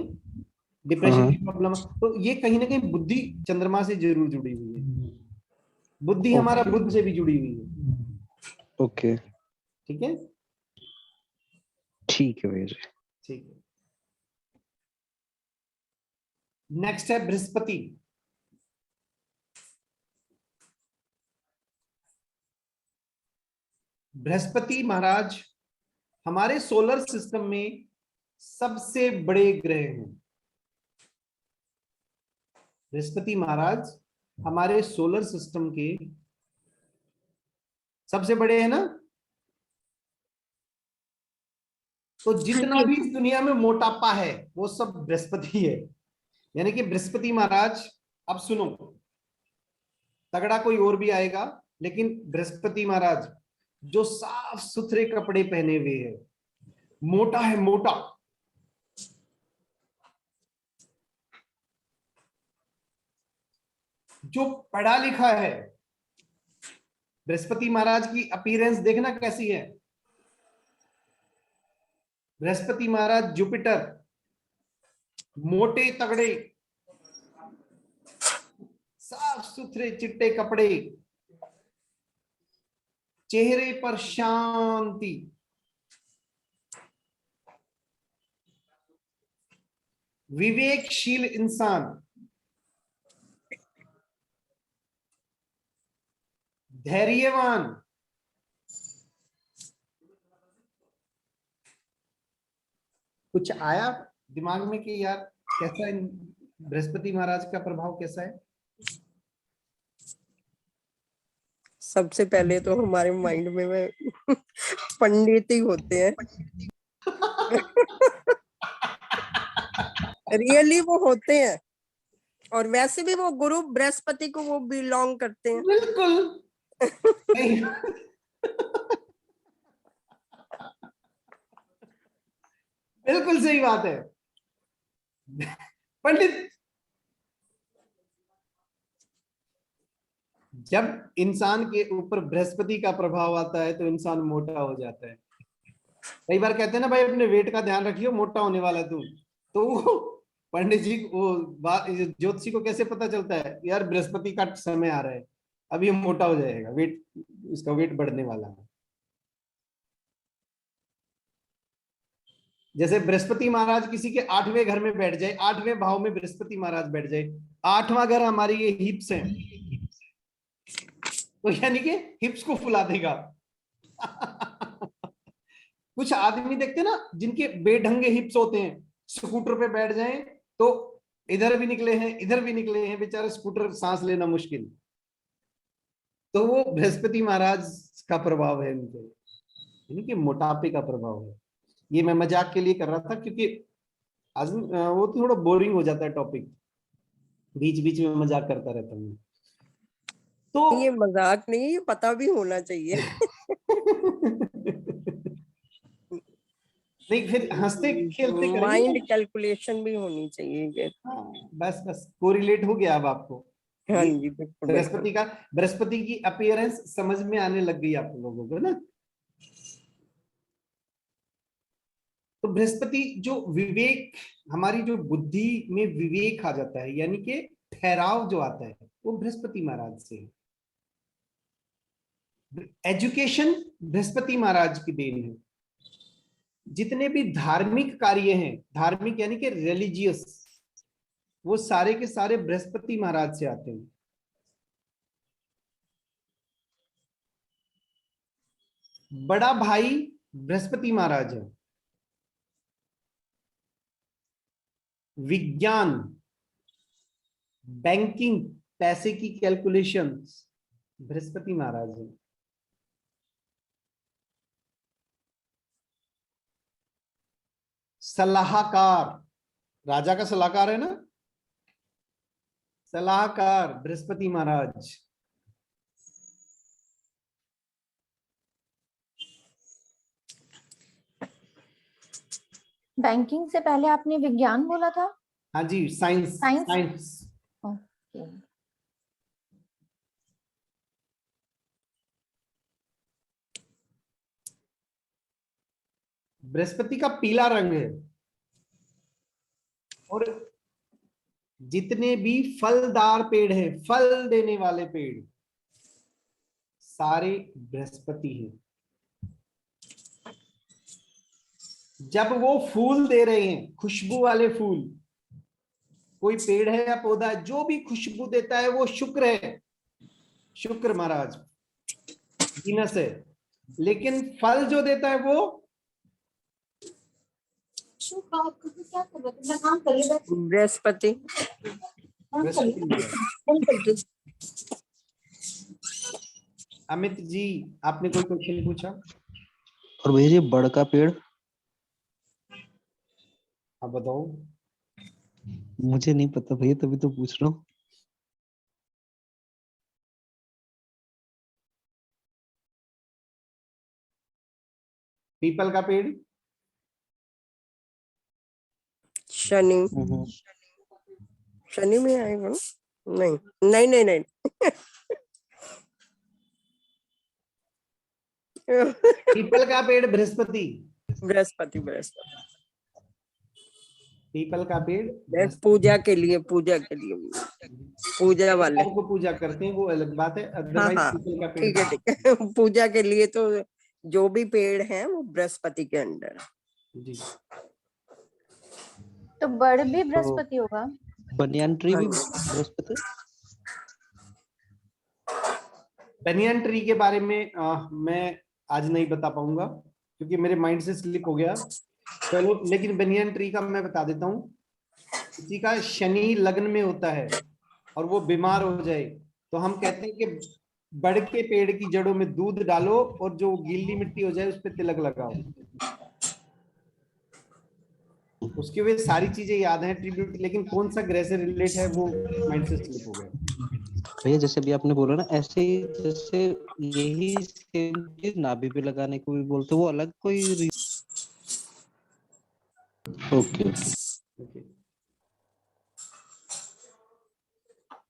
डिप्रेशन हाँ। की प्रॉब्लम। तो ये कहीं ना कहीं बुद्धि चंद्रमा से जरूर जुड़ी हुई है। बुद्धि हमारा बुद्ध से भी जुड़ी हुई है। ओके। ठीक है, ठीक है भैया जी। ठीक है। नेक्स्ट है बृहस्पति। बृहस्पति महाराज हमारे सोलर सिस्टम में सबसे बड़े ग्रह हैं। बृहस्पति महाराज हमारे सोलर सिस्टम के सबसे बड़े हैं ना। तो जितना भी इस दुनिया में मोटापा है वो सब बृहस्पति है। यानी कि बृहस्पति महाराज, अब सुनो, तगड़ा कोई और भी आएगा, लेकिन बृहस्पति महाराज जो साफ सुथरे कपड़े पहने हुए है, मोटा है, मोटा, जो पढ़ा लिखा है, बृहस्पति महाराज की अपीयरेंस देखना कैसी है। बृहस्पति महाराज जुपिटर, मोटे तगड़े, साफ सुथरे चिट्टे कपड़े, चेहरे पर शांति, विवेकशील इंसान, धैर्यवान, कुछ आया दिमाग में कि यार कैसा है बृहस्पति महाराज का प्रभाव कैसा है? सबसे पहले तो हमारे माइंड में पंडित ही होते हैं। रियली वो होते हैं, और वैसे भी वो गुरु बृहस्पति को वो बिलोंग करते हैं। बिल्कुल नहीं। बिल्कुल सही बात है पंडित। जब इंसान के ऊपर बृहस्पति का प्रभाव आता है तो इंसान मोटा हो जाता है। कई बार कहते हैं ना भाई अपने वेट का ध्यान रखियो, मोटा होने वाला तू। तो वो पंडित जी वो ज्योतिषी को कैसे पता चलता है यार बृहस्पति का समय आ रहा है, अभी ये मोटा हो जाएगा, वेट इसका वेट बढ़ने वाला है। जैसे बृहस्पति महाराज किसी के 8वें घर में बैठ जाए, 8वें भाव में बृहस्पति महाराज बैठ जाए, 8वां घर हमारी ये हिप्स है, तो यानी कि हिप्स को फुला देगा। कुछ आदमी देखते ना जिनके बेढंगे हिप्स होते हैं, स्कूटर पे बैठ जाएं तो इधर भी निकले हैं इधर भी निकले हैं, बेचारे स्कूटर सांस लेना मुश्किल। तो वो बृहस्पति महाराज का प्रभाव है उनके, यानी कि मोटापे का प्रभाव है। ये मैं मजाक के लिए कर रहा था क्योंकि आज वो तो थोड़ा बोरिंग हो जाता है टॉपिक, बीच बीच में मजाक करता रहता हूँ। तो ये मजाक नहीं, ये पता भी होना चाहिए। नहीं फिर हंसते खेलते माइंड कैलकुलेशन भी होनी चाहिए। बस बस कोरिलेट हो गया अब आपको। हाँ जी बिल्कुल। बृहस्पति की अपीयरेंस समझ में आने लग गई आप लोगों को ना। तो बृहस्पति जो विवेक, हमारी जो बुद्धि में विवेक आ जाता है, यानी कि ठहराव जो आता है, वो बृहस्पति महाराज से है। एजुकेशन बृहस्पति महाराज की देन है। जितने भी धार्मिक कार्य हैं, धार्मिक यानी कि रिलीजियस, वो सारे के सारे बृहस्पति महाराज से आते हैं। बड़ा भाई बृहस्पति महाराज है। विज्ञान, बैंकिंग, पैसे की कैलकुलेशन बृहस्पति महाराज है। सलाहकार, राजा का सलाहकार है ना, सलाहकार बृहस्पति महाराज। बैंकिंग से पहले आपने विज्ञान बोला था? हाँ जी, साइंस। साइंस। ओके। बृहस्पति का पीला रंग है, और जितने भी फलदार पेड़ हैं, फल देने वाले पेड़, सारे बृहस्पति हैं। जब वो फूल दे रहे हैं, खुशबू वाले फूल, कोई पेड़ है या पौधा है, जो भी खुशबू देता है वो शुक्र है, शुक्र महाराज, वीनस है। लेकिन फल जो देता है वो बृहस्पति। अमित जी, आपने कोई क्वेश्चन पूछा? और भैया जी बड़ का पेड़? आप बताओ। मुझे नहीं पता भैया, तभी तो पूछ रहा हूँ। पीपल का पेड़? शनि। शनि में आएगा? नहीं नहीं नहीं नहीं। पीपल का पेड़ बृहस्पति। बृहस्पति बृहस्पति। पीपल का पेड़ पूजा के लिए, पूजा के लिए, पूजा वाले को पूजा करते हैं, वो अलग बात है। हाँ हाँ ठीक है ठीक है। पूजा के लिए तो जो भी पेड़ हैं वो बृहस्पति के अंडर जी। तो बड़ भी बृहस्पति होगा? बनियान ट्री भी बृहस्पति? बनियान ट्री के बारे में मैं आज नहीं बता पाऊंगा क्योंकि मेरे माइंड से स्लिप हो गया। चलो, लेकिन बनियान ट्री का मैं बता देता हूँ। किसी का शनि लग्न में होता है और वो बीमार हो जाए तो हम कहते हैं कि बड़ के पेड़ की जड़ों में दूध डालो और जो गीली मिट्टी हो जाए उस पर तिलक लगाओ। उसके वे सारी चीजें याद हैं ट्रिब्यूट, लेकिन कौन सा ग्रह से रिलेट है वो माइंड से स्लिप हो गया। भैया जैसे भी आपने बोला ना, ऐसे ही जैसे यही सेम चीज नाभि पे लगाने को भी बोलते, वो अलग कोई ओके।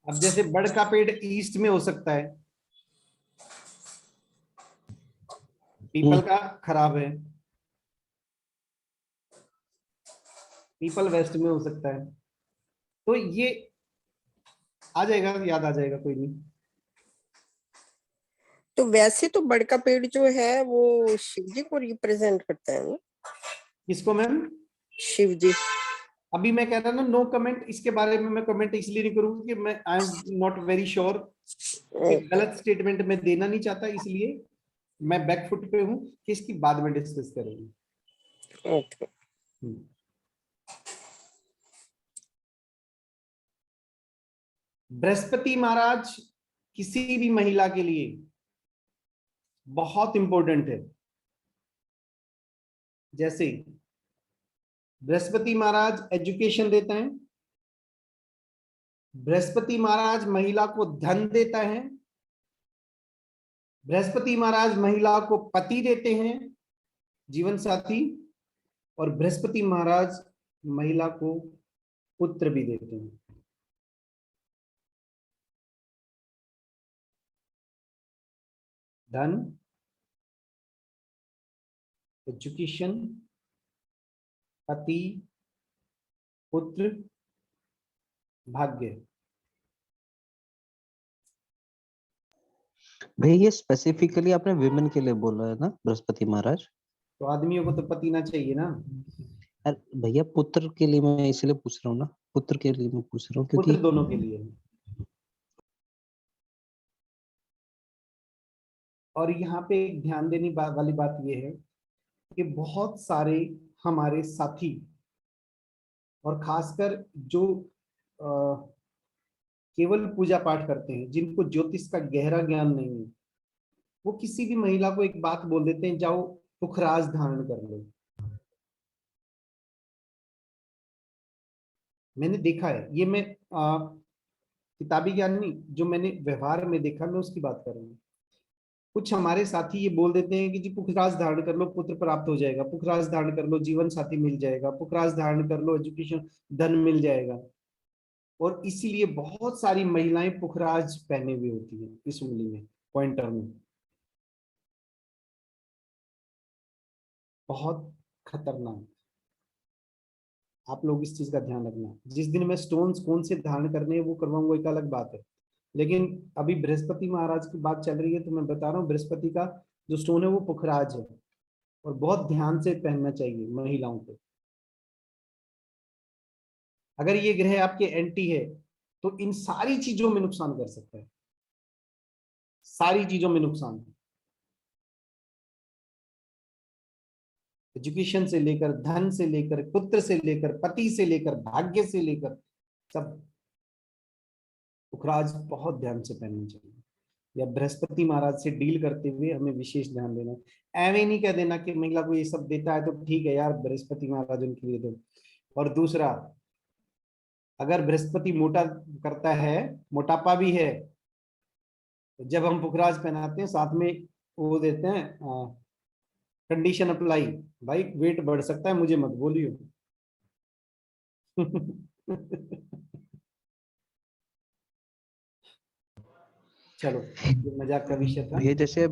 अब जैसे बड़ का पेड़ ईस्ट में हो सकता है, पीपल का खराब है, पीपल वेस्ट में हो सकता है, तो ये आ जाएगा, याद आ जाएगा, कोई नहीं। तो वैसे तो बड़ का पेड़ जो है वो शिव जी को रिप्रेजेंट करता है ना? किसको मैम? शिव जी। अभी मैं कह रहा ना नो कमेंट, इसके बारे में मैं कमेंट इसलिए नहीं करूंगा कि मैं I am not very sure, गलत स्टेटमेंट मैं देना नहीं चाहता, इसलिए मैं बैकफुट पे हूं कि इसकी बाद में डिस्कस करेंगे। ओके। बृहस्पति महाराज किसी भी महिला के लिए बहुत इंपॉर्टेंट है। जैसे बृहस्पति महाराज एजुकेशन देता है, बृहस्पति महाराज महिला को धन देता है, बृहस्पति महाराज महिला को पति देते हैं, जीवन साथी, और बृहस्पति महाराज महिला को पुत्र भी देते हैं। धन, एजुकेशन, पति, पुत्र, भाग्य। भैया ये स्पेसिफिकली आपने विमेन के लिए बोला है ना बृहस्पति महाराज? तो आदमियों को तो पति ना चाहिए ना। अरे भैया पुत्र के लिए मैं इसलिए पूछ रहा हूँ ना, पुत्र के लिए मैं पूछ रहा हूँ क्योंकि पुत्र दोनों के लिए। और यहाँ पे एक ध्यान देने वाली बात यह है कि बहुत सारे हमारे साथी और खासकर जो केवल पूजा पाठ करते हैं, जिनको ज्योतिष का गहरा ज्ञान नहीं है, वो किसी भी महिला को एक बात बोल देते हैं, जाओ पुखराज धारण कर लो। मैंने देखा है ये, मैं किताबी ज्ञान नहीं, जो मैंने व्यवहार में देखा, मैं उसकी बात कर रहा हूँ। कुछ हमारे साथी ये बोल देते हैं कि जी पुखराज धारण कर लो, पुत्र प्राप्त हो जाएगा, पुखराज धारण कर लो, जीवन साथी मिल जाएगा, पुखराज धारण कर लो, एजुकेशन धन मिल जाएगा। और इसीलिए बहुत सारी महिलाएं पुखराज पहने हुए होती हैं इस उंगली में, पॉइंटर में। बहुत खतरनाक। आप लोग इस चीज का ध्यान रखना। जिस दिन मैं स्टोन्स कौन से धारण करने हैं वो करवाऊंगा, एक अलग बात है, लेकिन अभी बृहस्पति महाराज की बात चल रही है तो मैं बता रहा हूँ बृहस्पति का जो स्टोन है वो पुखराज है, और बहुत ध्यान से पहनना चाहिए महिलाओं को। अगर ये ग्रह आपके एंटी है तो इन सारी चीजों में नुकसान कर सकता है, सारी चीजों में नुकसान। एजुकेशन से लेकर, धन से लेकर, पुत्र से लेकर, पति से लेकर, भाग्य से लेकर, सब पुखराज बहुत ध्यान से पहनना चाहिए। या बृहस्पति महाराज से डील करते हुए हमें विशेष ध्यान देना। ऐਵੇਂ नहीं कह देना कि महिला को ये सब देता है तो ठीक है यार, बृहस्पति महाराज उनके लिए दो। और दूसरा, अगर बृहस्पति मोटा करता है, मोटापा भी है, तो जब हम पुखराज पहनाते हैं साथ में वो देते हैं कंडीशन अप्लाई, भाई वेट बढ़ सकता है, मुझे मत बोलियो। चलो ये मजाक का विषय था। ये जैसे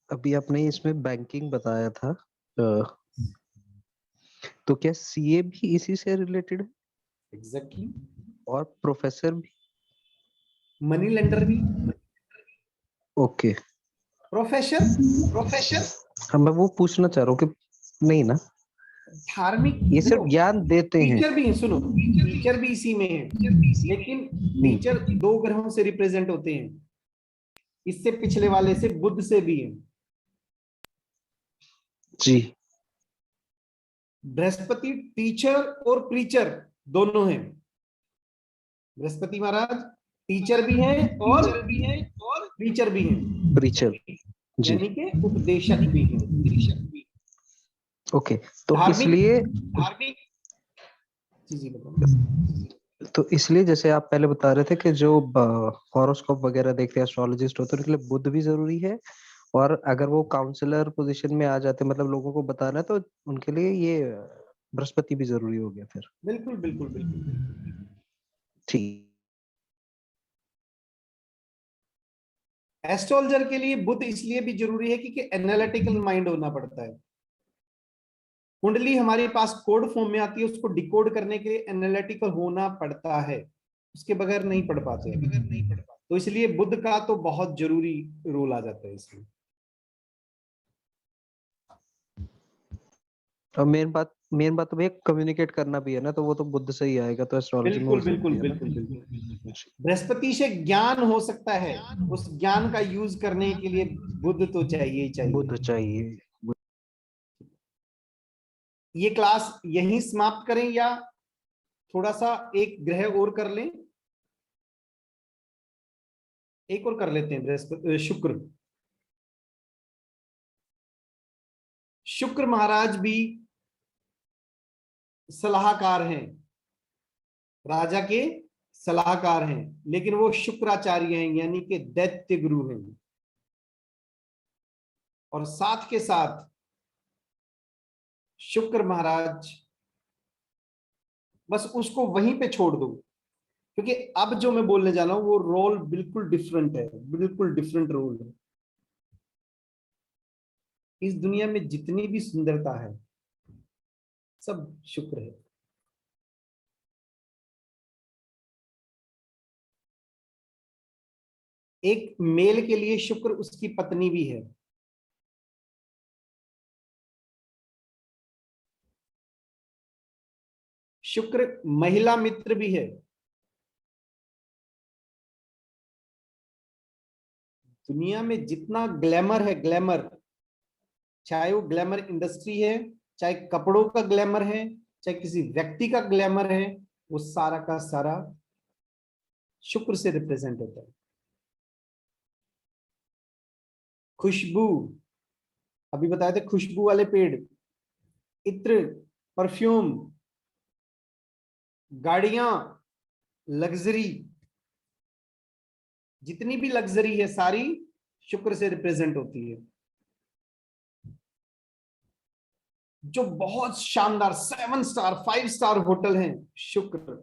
अभी आपने इसमें बैंकिंग बताया था, तो क्या सीए भी इसी से रिलेटेड है? एग्जैक्टली। और प्रोफेसर भी? मनी लेंडर भी। ओके। प्रोफेसर हाँ मैं वो पूछना चाह रहा हूँ कि नहीं ना, धार्मिक ये सिर्फ ज्ञान देते हैं। टीचर भी है, सुनो, टीचर भी इसी में है, लेकिन टीचर 2 ग्रहों से रिप्रेजेंट होते हैं, इससे पिछले वाले से बुध से भी है जी। बृहस्पति टीचर और प्रीचर दोनों हैं। बृहस्पति महाराज टीचर भी हैं और प्रीचर भी हैं, प्रीचर जी। यानी कि उपदेशक भी हैं। ओके, तो धार्मिक इसलिए जी बताओ। तो इसलिए जैसे आप पहले बता रहे थे कि जो हॉरोस्कोप वगैरह देखते हैं, एस्ट्रोलॉजिस्ट होते हैं, उनके लिए बुध भी जरूरी है, और अगर वो काउंसलर पोजीशन में आ जाते मतलब लोगों को बताना है, तो उनके लिए ये बृहस्पति भी जरूरी हो गया फिर। बिल्कुल बिल्कुल बिल्कुल। ठीक। एस्ट्रोलॉजर के लिए बुध इसलिए भी जरूरी है क्योंकि एनालिटिकल माइंड होना पड़ता है। कुंडली हमारे पास कोड फॉर्म में आती है, उसको डिकोड करने के लिए एनालिटिकल होना पड़ता है, उसके बगैर नहीं पढ़ पाते। तो इसलिए बुध का तो बहुत जरूरी रोल आ जाता है इसमें। और मेन बात तो भैया कम्युनिकेट करना भी है ना, तो वो तो बुध से ही आएगा, तो एस्ट्रोलॉजी में बिल्कुल हो बिल्कुल सकती है ना। बिल्कुल बिल्कुल। बृहस्पति से ज्ञान हो सकता है, उस ज्ञान का यूज करने के लिए बुध तो चाहिए ही चाहिए। बुध चाहिए। ये क्लास यहीं समाप्त करें या थोड़ा सा एक ग्रह और कर लें? एक और कर लेते हैं, बृहस्पति शुक्र। शुक्र महाराज भी सलाहकार हैं, राजा के सलाहकार हैं, लेकिन वो शुक्राचार्य हैं, यानी कि दैत्य गुरु हैं। और साथ के साथ शुक्र महाराज, बस उसको वहीं पे छोड़ दो, क्योंकि अब जो मैं बोलने जा रहा हूं वो रोल बिल्कुल डिफरेंट है, बिल्कुल डिफरेंट रोल है। इस दुनिया में जितनी भी सुंदरता है सब शुक्र है। एक मेल के लिए शुक्र उसकी पत्नी भी है। शुक्र महिला मित्र भी है। दुनिया में जितना ग्लैमर है, ग्लैमर, चाहे वो ग्लैमर इंडस्ट्री है, चाहे कपड़ों का ग्लैमर है, चाहे किसी व्यक्ति का ग्लैमर है, वो सारा का सारा शुक्र से रिप्रेजेंट होता है। खुशबू, अभी बताए थे खुशबू वाले पेड़, इत्र, परफ्यूम, गाड़ियां, लग्जरी, जितनी भी लग्जरी है सारी शुक्र से रिप्रेजेंट होती है। जो बहुत शानदार 7 स्टार 5 स्टार होटल हैं, शुक्र।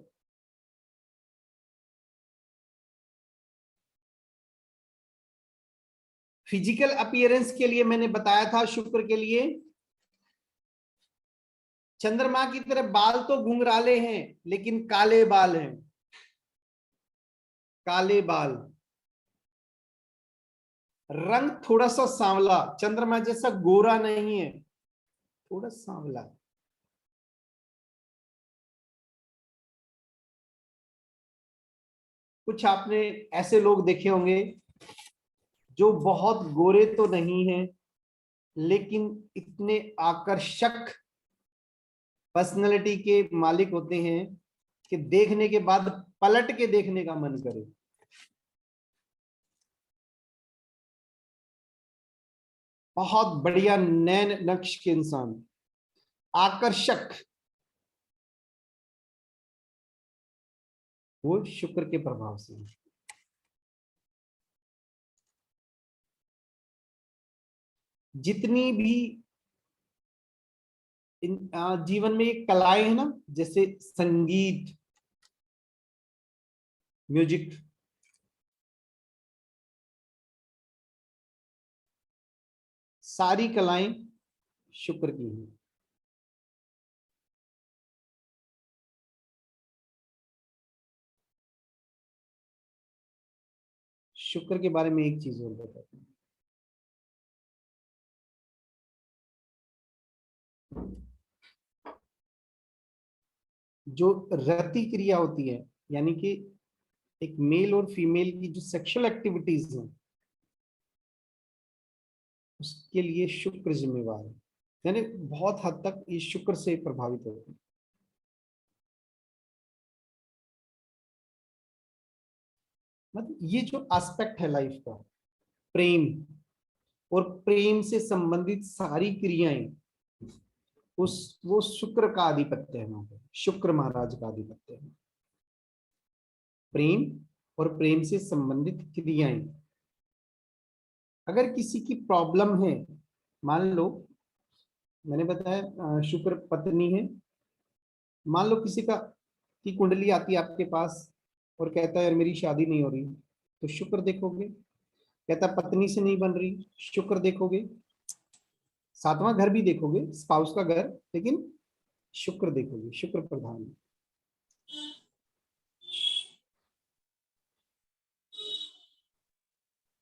फिजिकल अपीयरेंस के लिए मैंने बताया था शुक्र के लिए चंद्रमा की तरह बाल तो घुंघराले हैं लेकिन काले बाल हैं, काले बाल, रंग थोड़ा सा सांवला, चंद्रमा जैसा गोरा नहीं है, थोड़ा सांवला। कुछ आपने ऐसे लोग देखे होंगे जो बहुत गोरे तो नहीं हैं लेकिन इतने आकर्षक पर्सनैलिटी के मालिक होते हैं कि देखने के बाद पलट के देखने का मन करे। बहुत बढ़िया नैन नक्श के इंसान, आकर्षक, वो शुक्र के प्रभाव से। जितनी भी जीवन में एक कलाएं है ना, जैसे संगीत, म्यूजिक, सारी कलाएं शुक्र की हैं। शुक्र के बारे में एक चीज और बताता हूं। जो रति क्रिया होती है, यानी कि एक मेल और फीमेल की जो सेक्सुअल एक्टिविटीज हैं, उसके लिए शुक्र जिम्मेवार है, यानी बहुत हद तक ये शुक्र से प्रभावित होते हैं। मतलब ये जो एस्पेक्ट है लाइफ का, प्रेम और प्रेम से संबंधित सारी क्रियाएं, वो शुक्र का आधिपत्य है वहां पे, शुक्र महाराज का आधिपत्य है। प्रेम और प्रेम से संबंधित क्रियाएं, अगर किसी की प्रॉब्लम है, मान लो मैंने बताया शुक्र पत्नी है, मान लो किसी की कुंडली आती है आपके पास और कहता है यार मेरी शादी नहीं हो रही, तो शुक्र देखोगे। कहता पत्नी से नहीं बन रही, शुक्र देखोगे। 7वां घर भी देखोगे, स्पाउस का घर, लेकिन शुक्र देखोगे, शुक्र प्रधान है।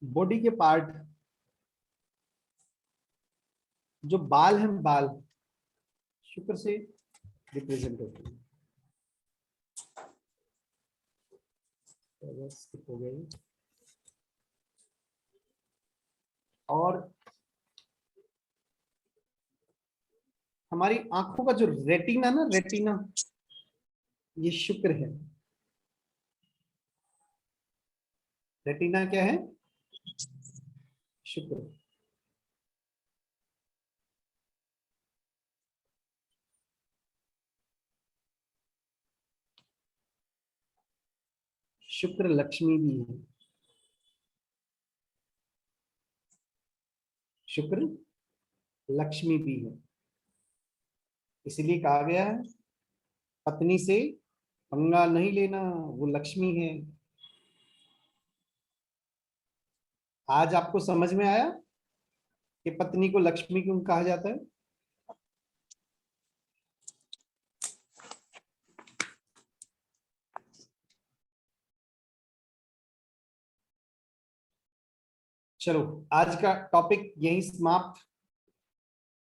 बॉडी के पार्ट, जो बाल हैं, बाल शुक्र से रिप्रेजेंट होते हैं। स्किप हो गई। और हमारी आंखों का जो रेटिना ना, रेटिना, ये शुक्र है। रेटिना क्या है? शुक्र। शुक्र लक्ष्मी भी है। शुक्र लक्ष्मी भी है, इसलिए कहा गया है पत्नी से पंगा नहीं लेना, वो लक्ष्मी है। आज आपको समझ में आया कि पत्नी को लक्ष्मी क्यों कहा जाता है? चलो आज का टॉपिक यहीं समाप्त।